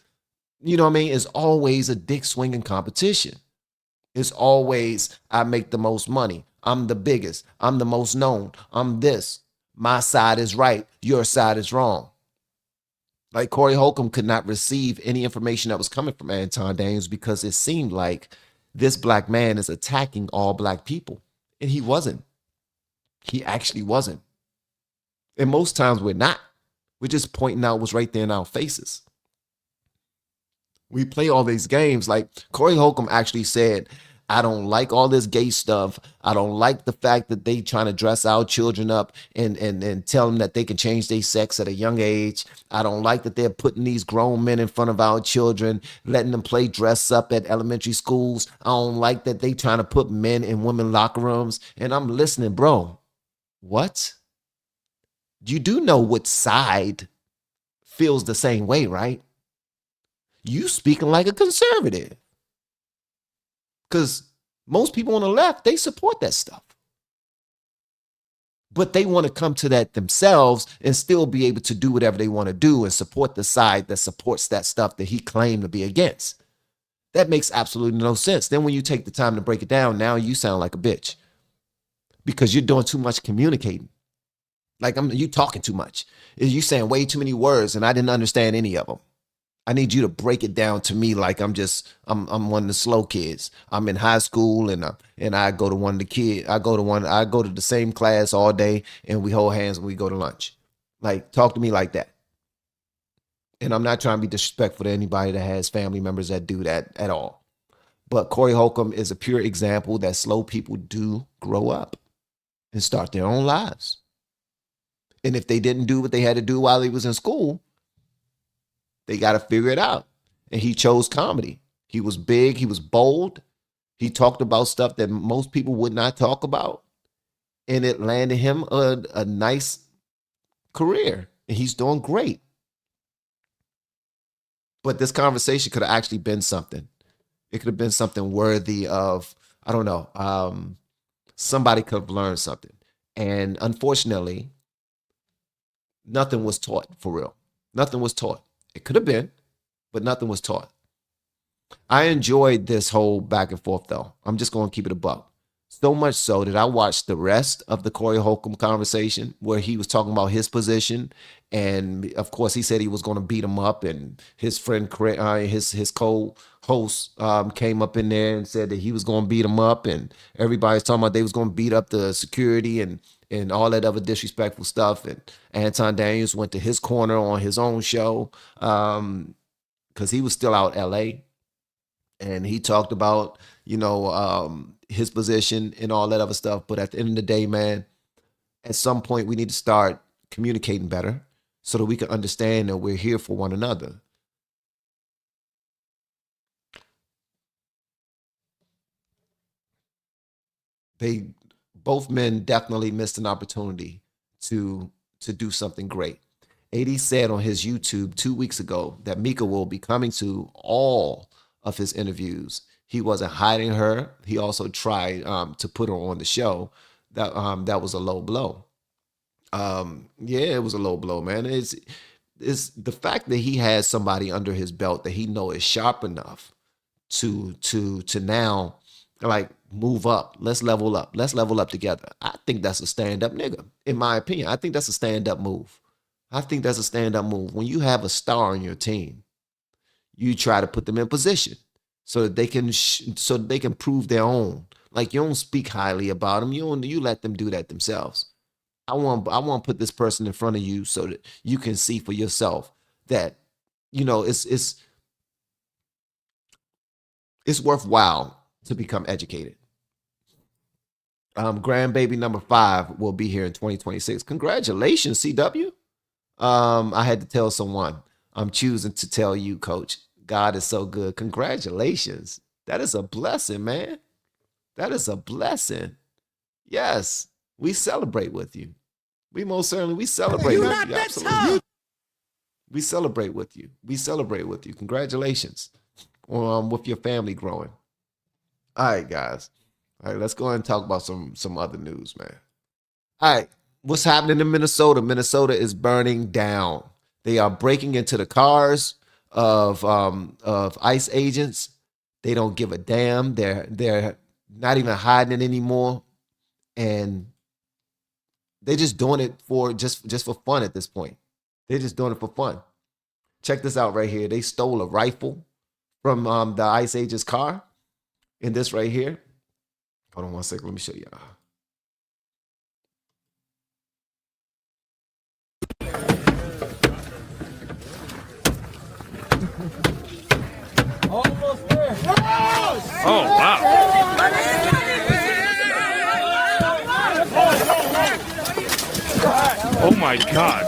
you know what I mean? It's always a dick swinging competition. It's always, I make the most money. I'm the biggest. I'm the most known. I'm this. My side is right. Your side is wrong. Like Corey Holcomb could not receive any information that was coming from Anton Daniels because it seemed like this black man is attacking all black people. And he wasn't. He actually wasn't. And most times we're not. We're just pointing out what's right there in our faces. We play all these games. Like Corey Holcomb actually said, I don't like all this gay stuff. I don't like the fact that they trying to dress our children up and tell them that they can change their sex at a young age. I don't like that they're putting these grown men in front of our children, letting them play dress up at elementary schools. I don't like that they trying to put men in women locker rooms. And I'm listening, bro. What? You do know what side feels the same way, right? You speaking like a conservative. Because most people on the left, they support that stuff. But they want to come to that themselves and still be able to do whatever they want to do and support the side that supports that stuff that he claimed to be against. That makes absolutely no sense. Then when you take the time to break it down, now you sound like a bitch. Because you're doing too much communicating. Like you talking too much. You saying way too many words and I didn't understand any of them. I need you to break it down to me like I'm one of the slow kids. I'm in high school and I go to one of the kids. I go to the same class all day and we hold hands when we go to lunch. Like talk to me like that. And I'm not trying to be disrespectful to anybody that has family members that do that at all. But Corey Holcomb is a pure example that slow people do grow up and start their own lives. And if they didn't do what they had to do while he was in school, they got to figure it out. And he chose comedy. He was big. He was bold. He talked about stuff that most people would not talk about. And it landed him a nice career. And he's doing great. But this conversation could have actually been something. It could have been something worthy of, I don't know, somebody could have learned something. And unfortunately, nothing was taught for real. Nothing was taught. It could have been, but nothing was taught. I enjoyed this whole back and forth, though. I'm just going to keep it a buck. So much so that I watched the rest of the Corey Holcomb conversation where he was talking about his position. And of course, he said he was going to beat him up. And his friend, his co-host came up in there and said that he was going to beat him up. And everybody's talking about they was going to beat up the security and all that other disrespectful stuff. And Anton Daniels went to his corner on his own show because he was still out LA. And he talked about, his position and all that other stuff. But at the end of the day, man, at some point we need to start communicating better so that we can understand that we're here for one another. Both men definitely missed an opportunity to do something great. AD said on his YouTube 2 weeks ago that Mika will be coming to all of his interviews. He wasn't hiding her. He also tried to put her on the show. That was a low blow. It was a low blow, man. It's the fact that he has somebody under his belt that he know is sharp enough to now like move up. Let's level up. Let's level up together. I think that's a stand-up nigga. In my opinion, I think that's a stand-up move. When you have a star on your team, you try to put them in position so that they can prove their own. Like, you don't speak highly about them. You let them do that themselves. I want to put this person in front of you so that you can see for yourself that it's worthwhile to become educated. Grandbaby number 5 will be here in 2026. Congratulations, CW. I had to tell someone. I'm choosing to tell you, Coach. God is so good. Congratulations. That is a blessing, man. That is a blessing. Yes, we celebrate with you. We celebrate with you. Absolutely. We celebrate with you. Congratulations with your family growing. All right, guys. All right, let's go ahead and talk about some other news, man. All right, what's happening in Minnesota? Minnesota is burning down. They are breaking into the cars of ICE agents. They don't give a damn. They're not even hiding it anymore, and they're just doing it for just for fun at this point. They're just doing it for fun. Check this out right here. They stole a rifle from the ICE agent's car. In this right here. Hold on one second. Let me show y'all. Almost there. Oh, wow. Oh, my God.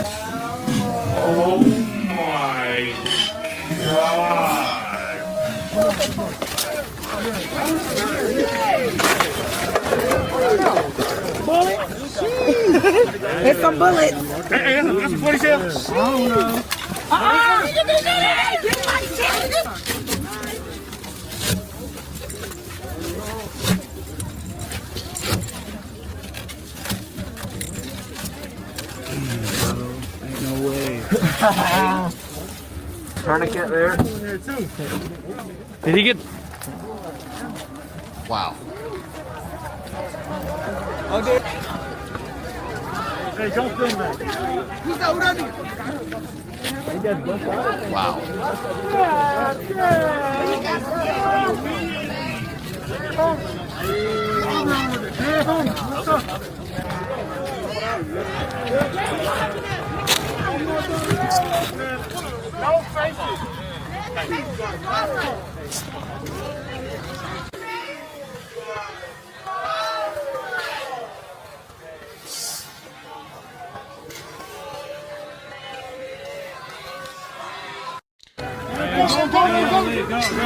Oh, my God. Here's some bullets. Hey, that's a 40 shell? I don't know. Ain't no way. Tourniquet there. Did he get... Wow. Okay. Hey, don't film that. Wow. Don't face it.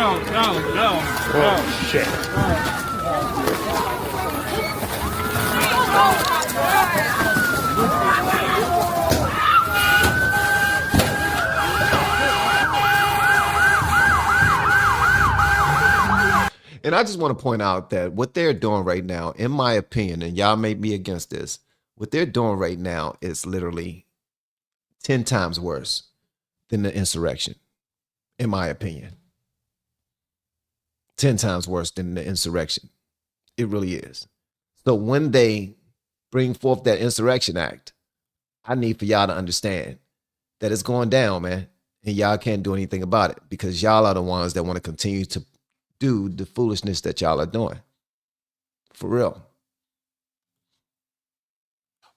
Go. Oh, shit. And I just want to point out that what they're doing right now, in my opinion, and y'all may be against this, what they're doing right now is literally 10 times worse than the insurrection, in my opinion. 10 times worse than the insurrection. It really is. So when they bring forth that Insurrection Act, I need for y'all to understand that it's going down, man. And y'all can't do anything about it because y'all are the ones that want to continue to do the foolishness that y'all are doing. For real.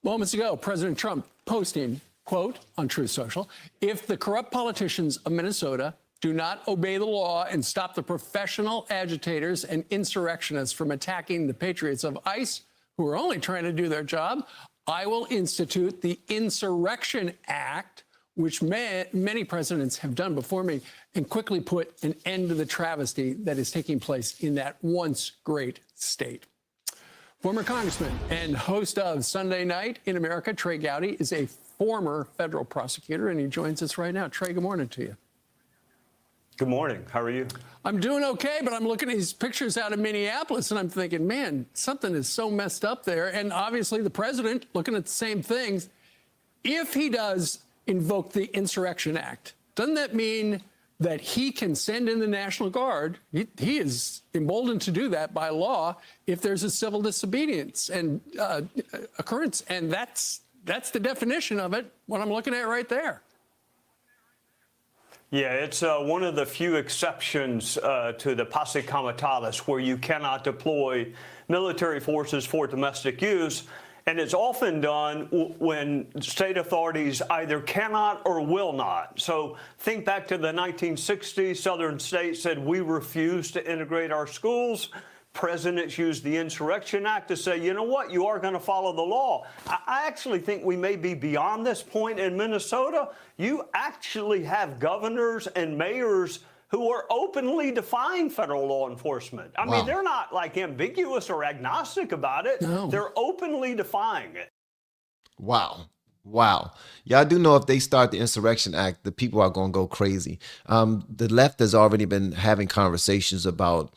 Moments ago, President Trump posting, quote, on Truth Social, if the corrupt politicians of Minnesota do not obey the law and stop the professional agitators and insurrectionists from attacking the patriots of ICE, who are only trying to do their job, I will institute the Insurrection Act, which many presidents have done before me, and quickly put an end to the travesty that is taking place in that once great state. Former congressman and host of Sunday Night in America, Trey Gowdy, is a former federal prosecutor, and he joins us right now. Trey, good morning to you. Good morning. How are you? I'm doing okay, but I'm looking at these pictures out of Minneapolis, and I'm thinking, man, something is so messed up there. And obviously the president looking at the same things. If he does invoke the Insurrection Act, doesn't that mean that he can send in the National Guard? He is emboldened to do that by law if there's a civil disobedience and occurrence. And that's the definition of it, what I'm looking at right there. Yeah, it's one of the few exceptions to the posse comitatus where you cannot deploy military forces for domestic use. And it's often done when state authorities either cannot or will not. So think back to the 1960s. Southern states said, we refuse to integrate our schools. Presidents used the Insurrection Act to say, you know what, you are going to follow the law. I actually think we may be beyond this point in Minnesota. You actually have governors and mayors who are openly defying federal law enforcement. I mean, they're not like ambiguous or agnostic about it. No. They're openly defying it. Wow. Y'all do know if they start the Insurrection Act, the people are going to go crazy. The left has already been having conversations about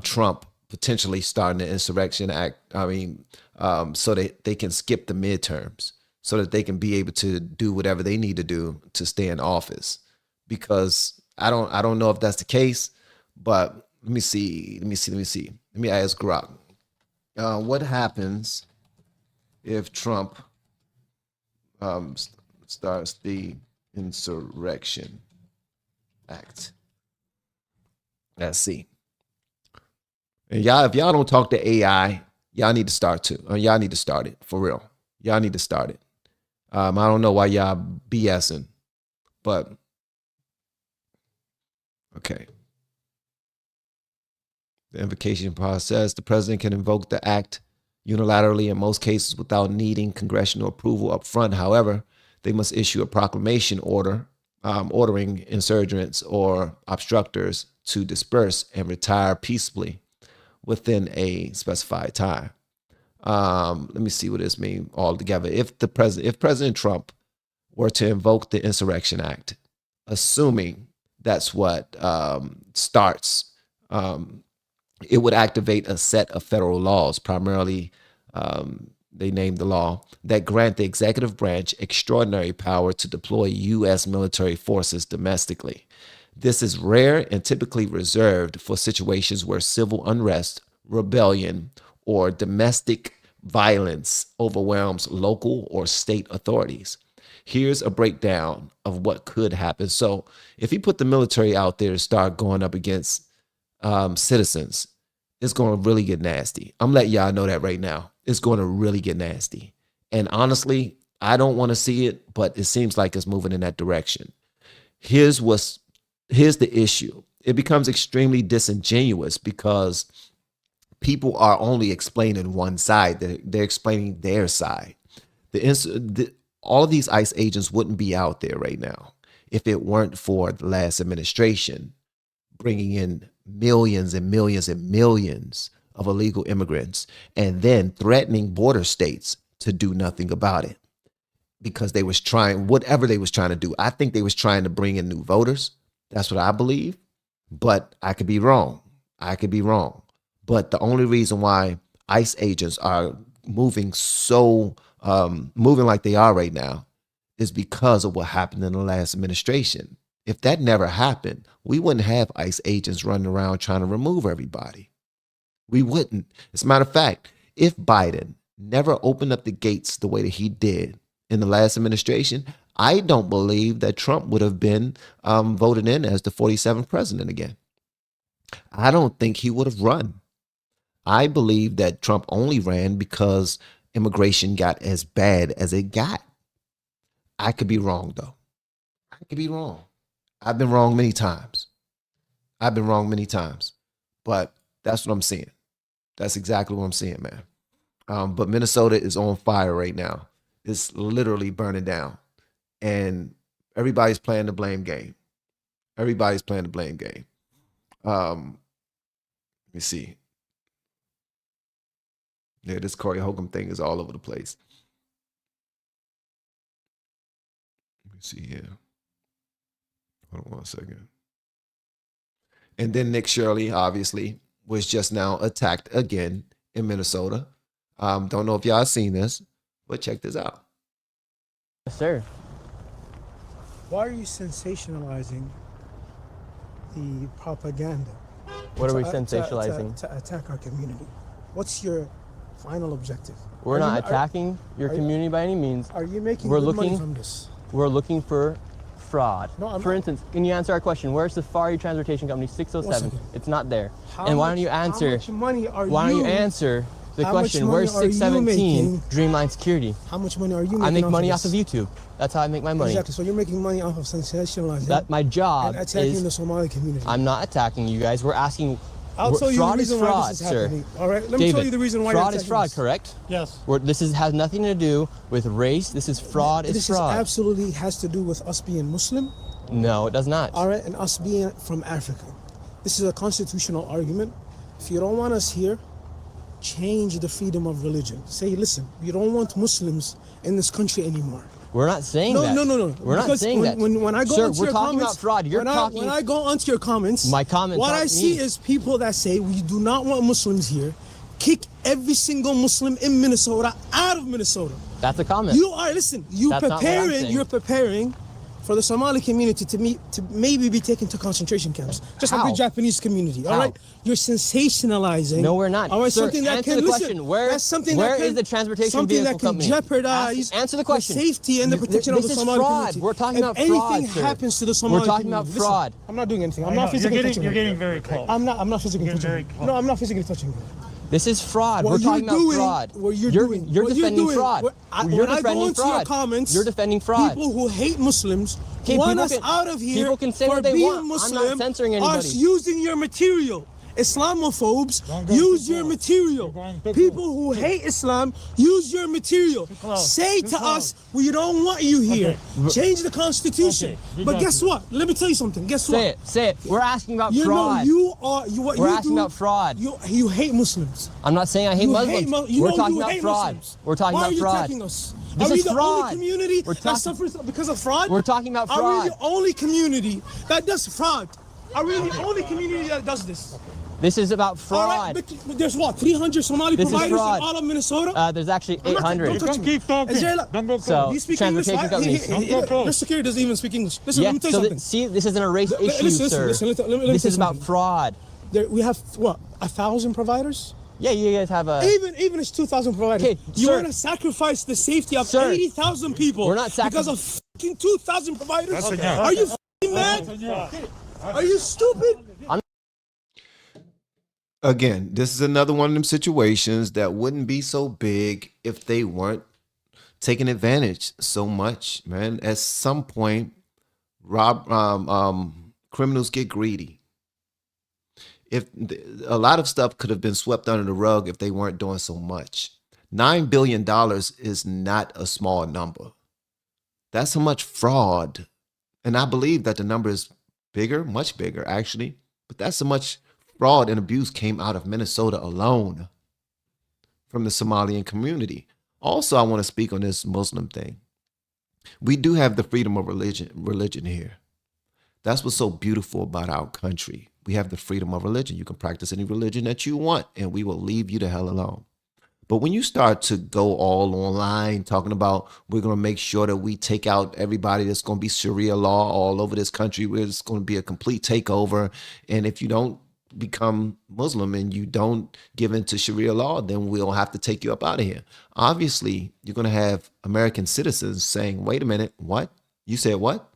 Trump potentially starting the Insurrection Act. So that they can skip the midterms so that they can be able to do whatever they need to do to stay in office. Because I don't know if that's the case, but let me see. Let me ask Grok. What happens if Trump starts the Insurrection Act? Let's see. And y'all, if y'all don't talk to AI, y'all need to start too. Y'all need to start it for real. Y'all need to start it. I don't know why y'all BSing, but okay. The invocation process, the president can invoke the act unilaterally in most cases without needing congressional approval up front. However, they must issue a proclamation order ordering insurgents or obstructors to disperse and retire peaceably within a specified time. Let me see what this means altogether. If President Trump were to invoke the Insurrection Act, assuming that's what starts, it would activate a set of federal laws, primarily they named the law, that grant the executive branch extraordinary power to deploy U.S. military forces domestically. This is rare and typically reserved for situations where civil unrest, rebellion, or domestic violence overwhelms local or state authorities. Here's a breakdown of what could happen. So if he put the military out there to start going up against citizens, it's going to really get nasty. I'm letting y'all know that right now. It's going to really get nasty. And honestly, I don't want to see it, but it seems like it's moving in that direction. Here's the issue. It becomes extremely disingenuous because people are only explaining one side. They're explaining their side. All of these ICE agents wouldn't be out there right now if it weren't for the last administration bringing in millions and millions and millions of illegal immigrants and then threatening border states to do nothing about it because they was trying, whatever they was trying to do. I think they was trying to bring in new voters. That's what I believe, but I could be wrong. I could be wrong. But the only reason why ICE agents are moving moving like they are right now is because of what happened in the last administration. If that never happened, we wouldn't have ICE agents running around trying to remove everybody. We wouldn't. As a matter of fact, if Biden never opened up the gates the way that he did in the last administration, I don't believe that Trump would have been voted in as the 47th president again. I don't think he would have run. I believe that Trump only ran because immigration got as bad as it got. I could be wrong, though. I could be wrong. I've been wrong many times. But that's what I'm seeing. That's exactly what I'm seeing, man. But Minnesota is on fire right now. It's literally burning down. And everybody's playing the blame game. Let me see. Yeah, this Corey Holcomb thing is all over the place. Let me see here. Hold on one second. And then Nick Shirley, obviously, was just now attacked again in Minnesota. Don't know if y'all seen this, but check this out. Yes, sir. Why are you sensationalizing the propaganda? What are we sensationalizing? To attack our community. What's your final objective? We're not attacking your community by any means. Are you making good money from this? We're looking for fraud. No, for instance, can you answer our question? Where's Safari Transportation Company 607? It's not there. And why don't you answer? How much money are why don't you answer the question? Where's 617 Dreamline Security? How much money are you making? I make money off of YouTube. That's how I make my money. Exactly. So you're making money off of sensationalizing. That my job and attacking is the Somali community. I'm not attacking you guys. We're asking. I'll tell you the reason why this is sir. happening. All right, let me tell you the reason why fraud is fraud, correct? Yes. This has nothing to do with race. This is fraud. This absolutely has to do with us being Muslim. No, it does not. All right, and us being from Africa. This is a constitutional argument. If you don't want us here, change the freedom of religion. Say, listen, we don't want Muslims in this country anymore. We're not saying that. No. We're not saying that. When I go Sir, onto we're your talking comments, about fraud. You're talking. When I go onto your comments, my comments. What I see is people that say we do not want Muslims here. Kick every single Muslim in Minnesota out of Minnesota. That's a comment. You are You're preparing for the Somali community to maybe be taken to concentration camps, just like the Japanese community. All right, you're sensationalizing. No, we're not. All right, sir, something that can question. Where is the transportation vehicle company? Jeopardize answer the question. The safety and the protection of the Somali community. We're talking about fraud. If anything happens to the Somali community, we're talking about fraud. Listen, I'm not doing anything. I'm not physically touching you. You're getting very close. I'm not physically touching you. No, I'm not physically touching you. This is fraud. We're talking about fraud. You're defending fraud. You're defending fraud. You're defending fraud. People who hate Muslims want us out of here. People can say what they want. Muslim, I'm not censoring anybody. Are using your material. Islamophobes use your material. People who hate Islam use your material. Say to us, we don't want you here. Change the Constitution. But guess what? Let me tell you something. Guess what? Say it. We're asking about fraud. We're asking about fraud. You hate Muslims. I'm not saying I hate Muslims. We're talking about fraud. We're talking about fraud. Why are you attacking us? This is fraud. Are we the only community that suffers because of fraud? We're talking about fraud. Are we the only community that does fraud? Are we the only community that does this? This is about fraud. All right, but there's what, 300 Somali providers in all of Minnesota? There's actually 800. Don't keep talking. Don't go so, do you speak English? Mr. Security doesn't even speak English. Listen, let me tell you something. See, this isn't a race issue, sir. Listen, this is about fraud. We have, what, 1,000 providers? Yeah, you guys have a... Even it's 2,000 providers. Okay, you want to sacrifice the safety of 80,000 people because of fucking 2,000 providers? Are you fucking mad? Are you stupid? Again, this is another one of them situations that wouldn't be so big if they weren't taking advantage so much, man. At some point, criminals get greedy. If a lot of stuff could have been swept under the rug if they weren't doing so much. $9 billion is not a small number. That's how much fraud. And I believe that the number is bigger, much bigger, actually. But that's how much fraud and abuse came out of Minnesota alone from the Somalian community. Also, I want to speak on this Muslim thing. We do have the freedom of religion here. That's what's so beautiful about our country. We have the freedom of religion. You can practice any religion that you want, and we will leave you the hell alone. But when you start to go all online talking about we're going to make sure that we take out everybody, that's going to be Sharia law all over this country, where it's going to be a complete takeover. And if you don't become Muslim and you don't give in to Sharia law, then we'll have to take you up out of here. Obviously, you're going to have American citizens saying, wait a minute, what? You said what?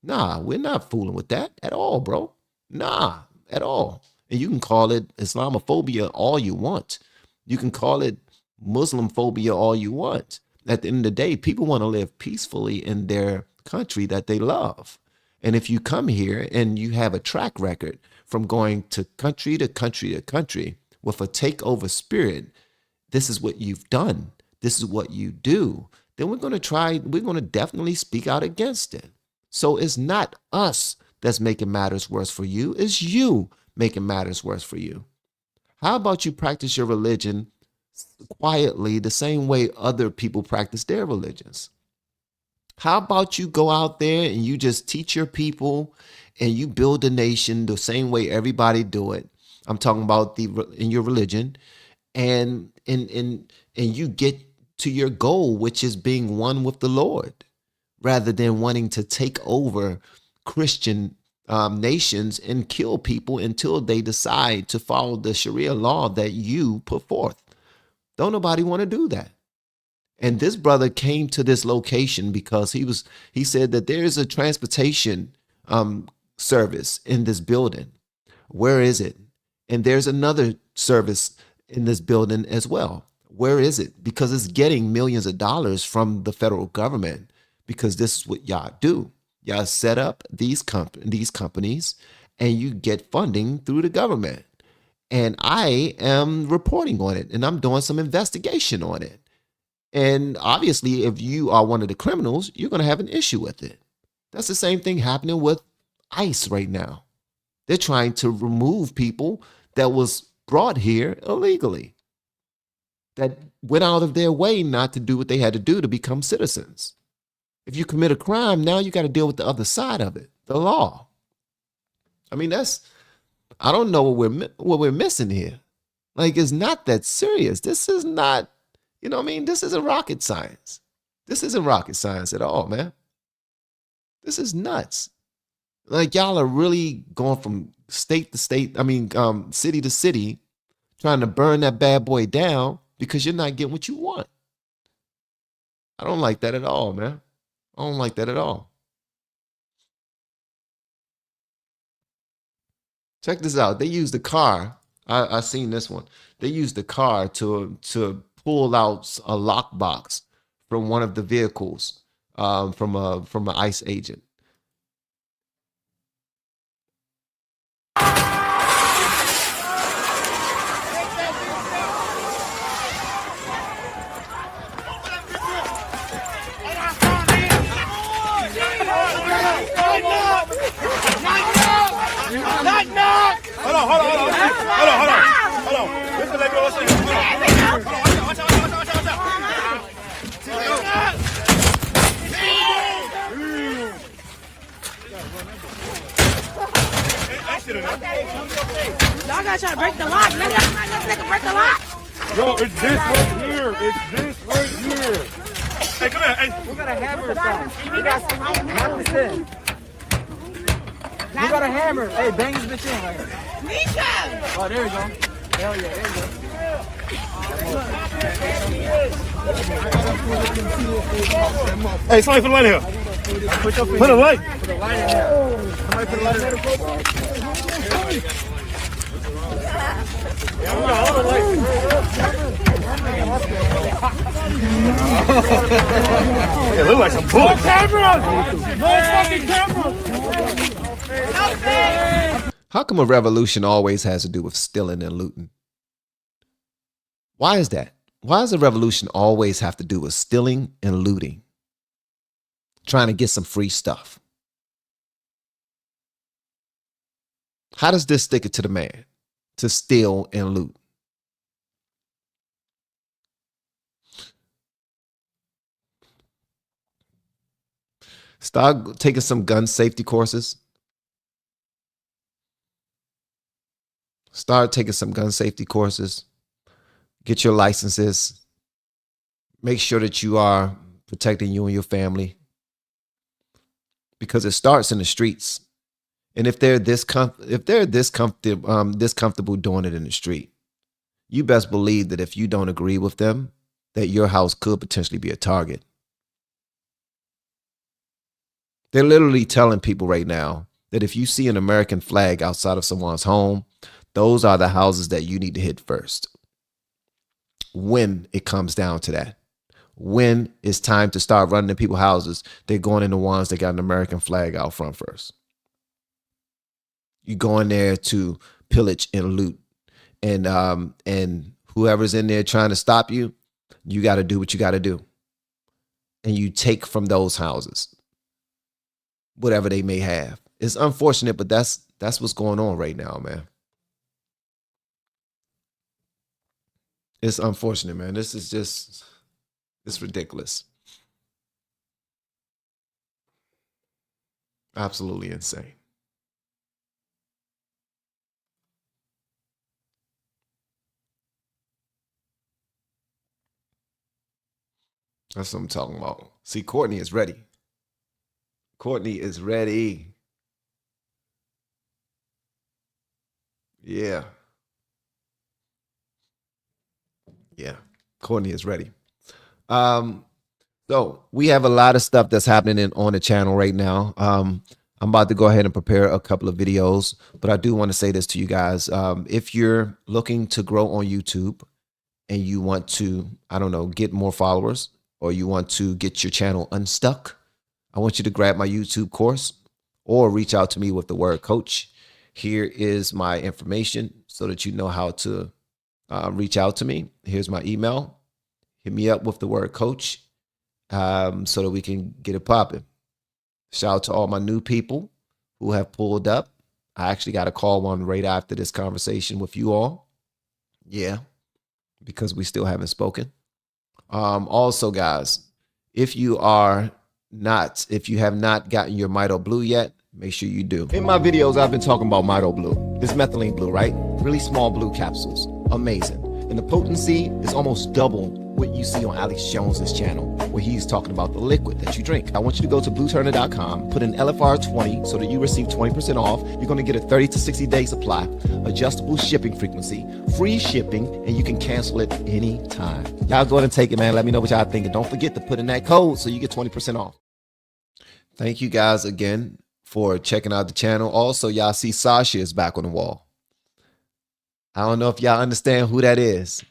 Nah, we're not fooling with that at all, bro. Nah, at all. And you can call it Islamophobia all you want. You can call it Muslim phobia all you want. At the end of the day, people want to live peacefully in their country that they love. And if you come here and you have a track record from going to country to country to country with a takeover spirit, this is what you've done, this is what you do, then we're going to definitely speak out against it. So it's not us that's making matters worse for you, it's you making matters worse for you. How about you practice your religion quietly the same way other people practice their religions? How about you go out there and you just teach your people and you build a nation the same way everybody do it? I'm talking about in your religion, and you get to your goal, which is being one with the Lord, rather than wanting to take over Christian nations and kill people until they decide to follow the Sharia law that you put forth. Don't nobody want to do that. And this brother came to this location because he said that there is a transportation service in this building. Where is it? And there's another service in this building as well. Where is it? Because it's getting millions of dollars from the federal government, because this is what y'all do. Y'all set up these companies and you get funding through the government. And I am reporting on it and I'm doing some investigation on it. And obviously, if you are one of the criminals, you're going to have an issue with it. That's the same thing happening with ICE right now. They're trying to remove people that was brought here illegally, that went out of their way not to do what they had to do to become citizens. If you commit a crime, now you got to deal with the other side of it, the law. I mean, I don't know what we're missing here. Like, it's not that serious. This is not, you know what I mean? This isn't rocket science. This isn't rocket science at all, man. This is nuts. Like, y'all are really going from state to state, city to city, trying to burn that bad boy down because you're not getting what you want. I don't like that at all, man. I don't like that at all. Check this out. They used the car. I seen this one. They used the car to pull out a lockbox from one of the vehicles from an ICE agent. Hold on. Listen, let me know what's in here. Watch out. Y'all gotta try to break the lock. Let's break the lock. Yo, it's this right here. Hey, come here. Hey. We got a hammer or something. We got some. We got a hammer. Hey, bang this bitch in right here. Nisha! Oh, there we go. Hell yeah, there you go. Hey, somebody put a light in here. Put a light. Put a light in there. Somebody put a light in there. Yeah, we got all the lights. It look like some bullets. No cameras! How come a revolution always has to do with stealing and looting? Why is that? Why does a revolution always have to do with stealing and looting? Trying to get some free stuff. How does this stick it to the man? To steal and loot? Start taking some gun safety courses. Start taking some gun safety courses. Get your licenses. Make sure that you are protecting you and your family, because it starts in the streets. And if they're this comfortable doing it in the street, you best believe that if you don't agree with them, that your house could potentially be a target. They're literally telling people right now that if you see an American flag outside of someone's home, those are the houses that you need to hit first. When it comes down to that, when it's time to start running in people's houses, they're going in the ones that got an American flag out front first. You go in there to pillage and loot, and whoever's in there trying to stop you, you got to do what you got to do, and you take from those houses whatever they may have. It's unfortunate, but that's what's going on right now, man. It's unfortunate, man. This is just, it's ridiculous. Absolutely insane. That's what I'm talking about. See, Courtney is ready. Courtney is ready. Yeah. Yeah. Courtney is ready. So we have a lot of stuff that's happening on the channel right now. I'm about to go ahead and prepare a couple of videos, but I do want to say this to you guys. If you're looking to grow on YouTube and you want to, I don't know, get more followers, or you want to get your channel unstuck, I want you to grab my YouTube course or reach out to me with the word coach. Here is my information so that you know how to reach out to me. Here's my email. Hit me up with the word coach so that we can get it popping. Shout out to all my new people who have pulled up. I actually got a call on right after this conversation with you all. Yeah, because we still haven't spoken. Also, guys, if you have not gotten your Mito Blue yet, make sure you do. In my videos, I've been talking about Mito Blue. It's methylene blue, right? Really small blue capsules. Amazing. And the potency is almost double what you see on Alex Jones's channel, where he's talking about the liquid that you drink. I want you to go to blueturner.com, put in LFR 20 so that you receive 20% off. You're going to get a 30 to 60 day supply, adjustable shipping frequency, free shipping, and you can cancel it anytime. Y'all go ahead and take it, man. Let me know what y'all think. And don't forget to put in that code so you get 20% off. Thank you guys again for checking out the channel. Also, y'all see Sasha is back on the wall. I don't know if y'all understand who that is.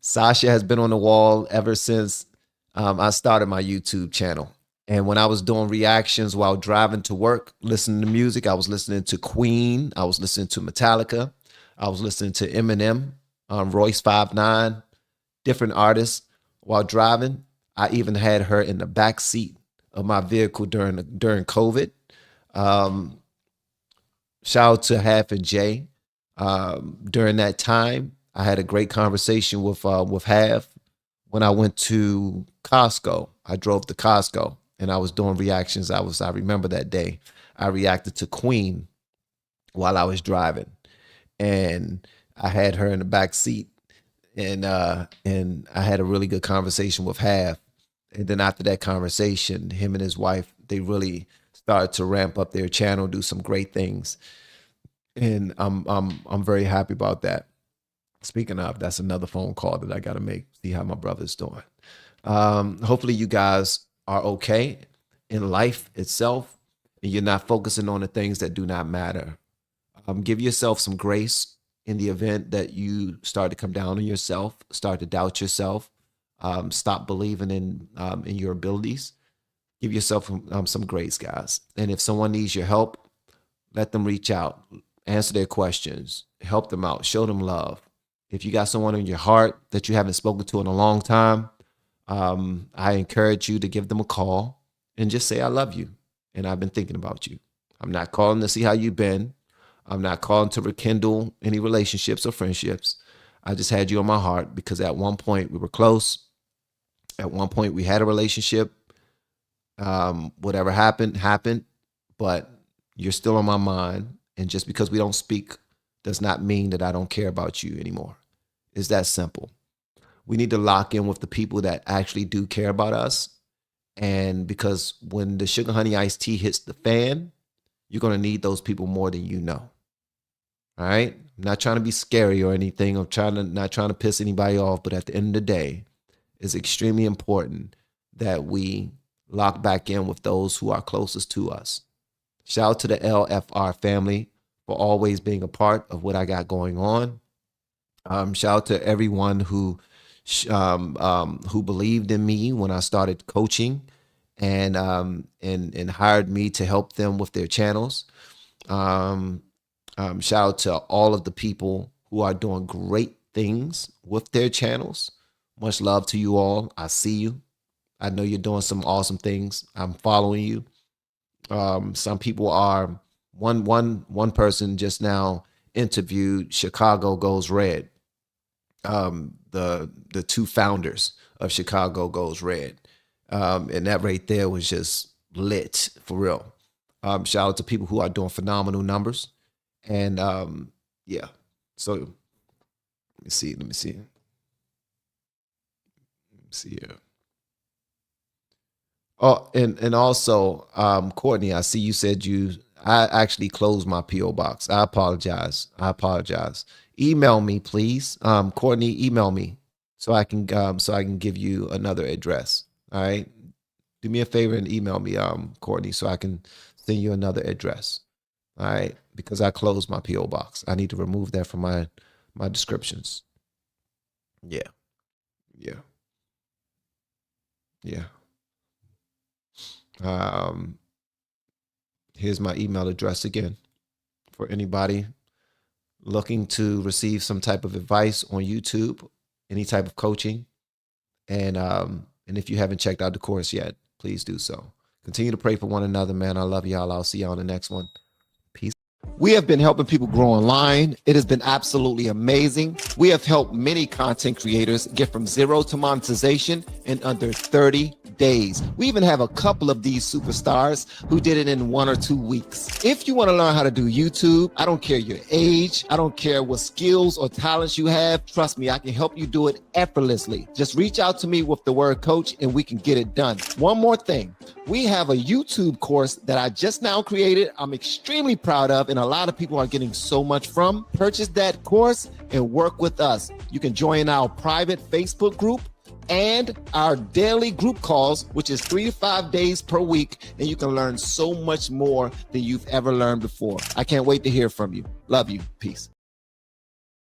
Sasha has been on the wall ever since I started my YouTube channel. And when I was doing reactions while driving to work, listening to music, I was listening to Queen. I was listening to Metallica. I was listening to Eminem, Royce 5'9", different artists while driving. I even had her in the back seat of my vehicle during COVID. Shout out to Half and Jay. During that time, I had a great conversation with Half when I went to Costco. I drove to Costco and I was doing reactions. I remember that day I reacted to Queen while I was driving, and I had her in the back seat, and I had a really good conversation with Half. And then after that conversation, him and his wife, they really started to ramp up their channel, do some great things. And I'm very happy about that. Speaking of, that's another phone call that I got to make, see how my brother's doing. Hopefully you guys are okay in life itself, and you're not focusing on the things that do not matter. Give yourself some grace in the event that you start to come down on yourself, start to doubt yourself, stop believing in your abilities. Give yourself some grace, guys. And if someone needs your help, let them reach out. Answer their questions, help them out, show them love. If you got someone in your heart that you haven't spoken to in a long time, I encourage you to give them a call and just say, I love you. And I've been thinking about you. I'm not calling to see how you've been. I'm not calling to rekindle any relationships or friendships. I just had you on my heart because at one point we were close. At one point we had a relationship. Whatever happened, but you're still on my mind. And just because we don't speak does not mean that I don't care about you anymore. It's that simple. We need to lock in with the people that actually do care about us. And because when the sugar honey iced tea hits the fan, you're going to need those people more than you know. All right? I'm not trying to be scary or anything. I'm not trying to piss anybody off. But at the end of the day, it's extremely important that we lock back in with those who are closest to us. Shout out to the LFR family for always being a part of what I got going on. Shout out to everyone who believed in me when I started coaching and hired me to help them with their channels. Shout out to all of the people who are doing great things with their channels. Much love to you all. I see you. I know you're doing some awesome things. I'm following you. Some people are, one person just now interviewed Chicago Goes Red. The two founders of Chicago Goes Red. And that right there was just lit for real. Shout out to people who are doing phenomenal numbers. And yeah, so let me see here. Oh, and also, Courtney, I see you said I actually closed my P.O. box. I apologize. Email me, please. Courtney, email me so I can give you another address. All right. Do me a favor and email me, Courtney, so I can send you another address. All right. Because I closed my P.O. box. I need to remove that from my descriptions. Yeah. Here's my email address again for anybody looking to receive some type of advice on YouTube, any type of coaching. And if you haven't checked out the course yet, please do so. Continue to pray for one another, man. I love y'all. I'll see y'all on the next one. Peace. We have been helping people grow online. It has been absolutely amazing. We have helped many content creators get from zero to monetization in under 30 days. We even have a couple of these superstars who did it in 1 or 2 weeks. If you want to learn how to do YouTube, I don't care your age, I don't care what skills or talents you have, trust me, I can help you do it effortlessly. Just reach out to me with the word coach and we can get it done. One more thing, we have a YouTube course that I just now created. I'm extremely proud of, and a lot of people are getting so much from. Purchase that course and work with us. You can join our private Facebook group and our daily group calls, which is 3 to 5 days per week, and you can learn so much more than you've ever learned before. I can't wait to hear from you. Love you. Peace.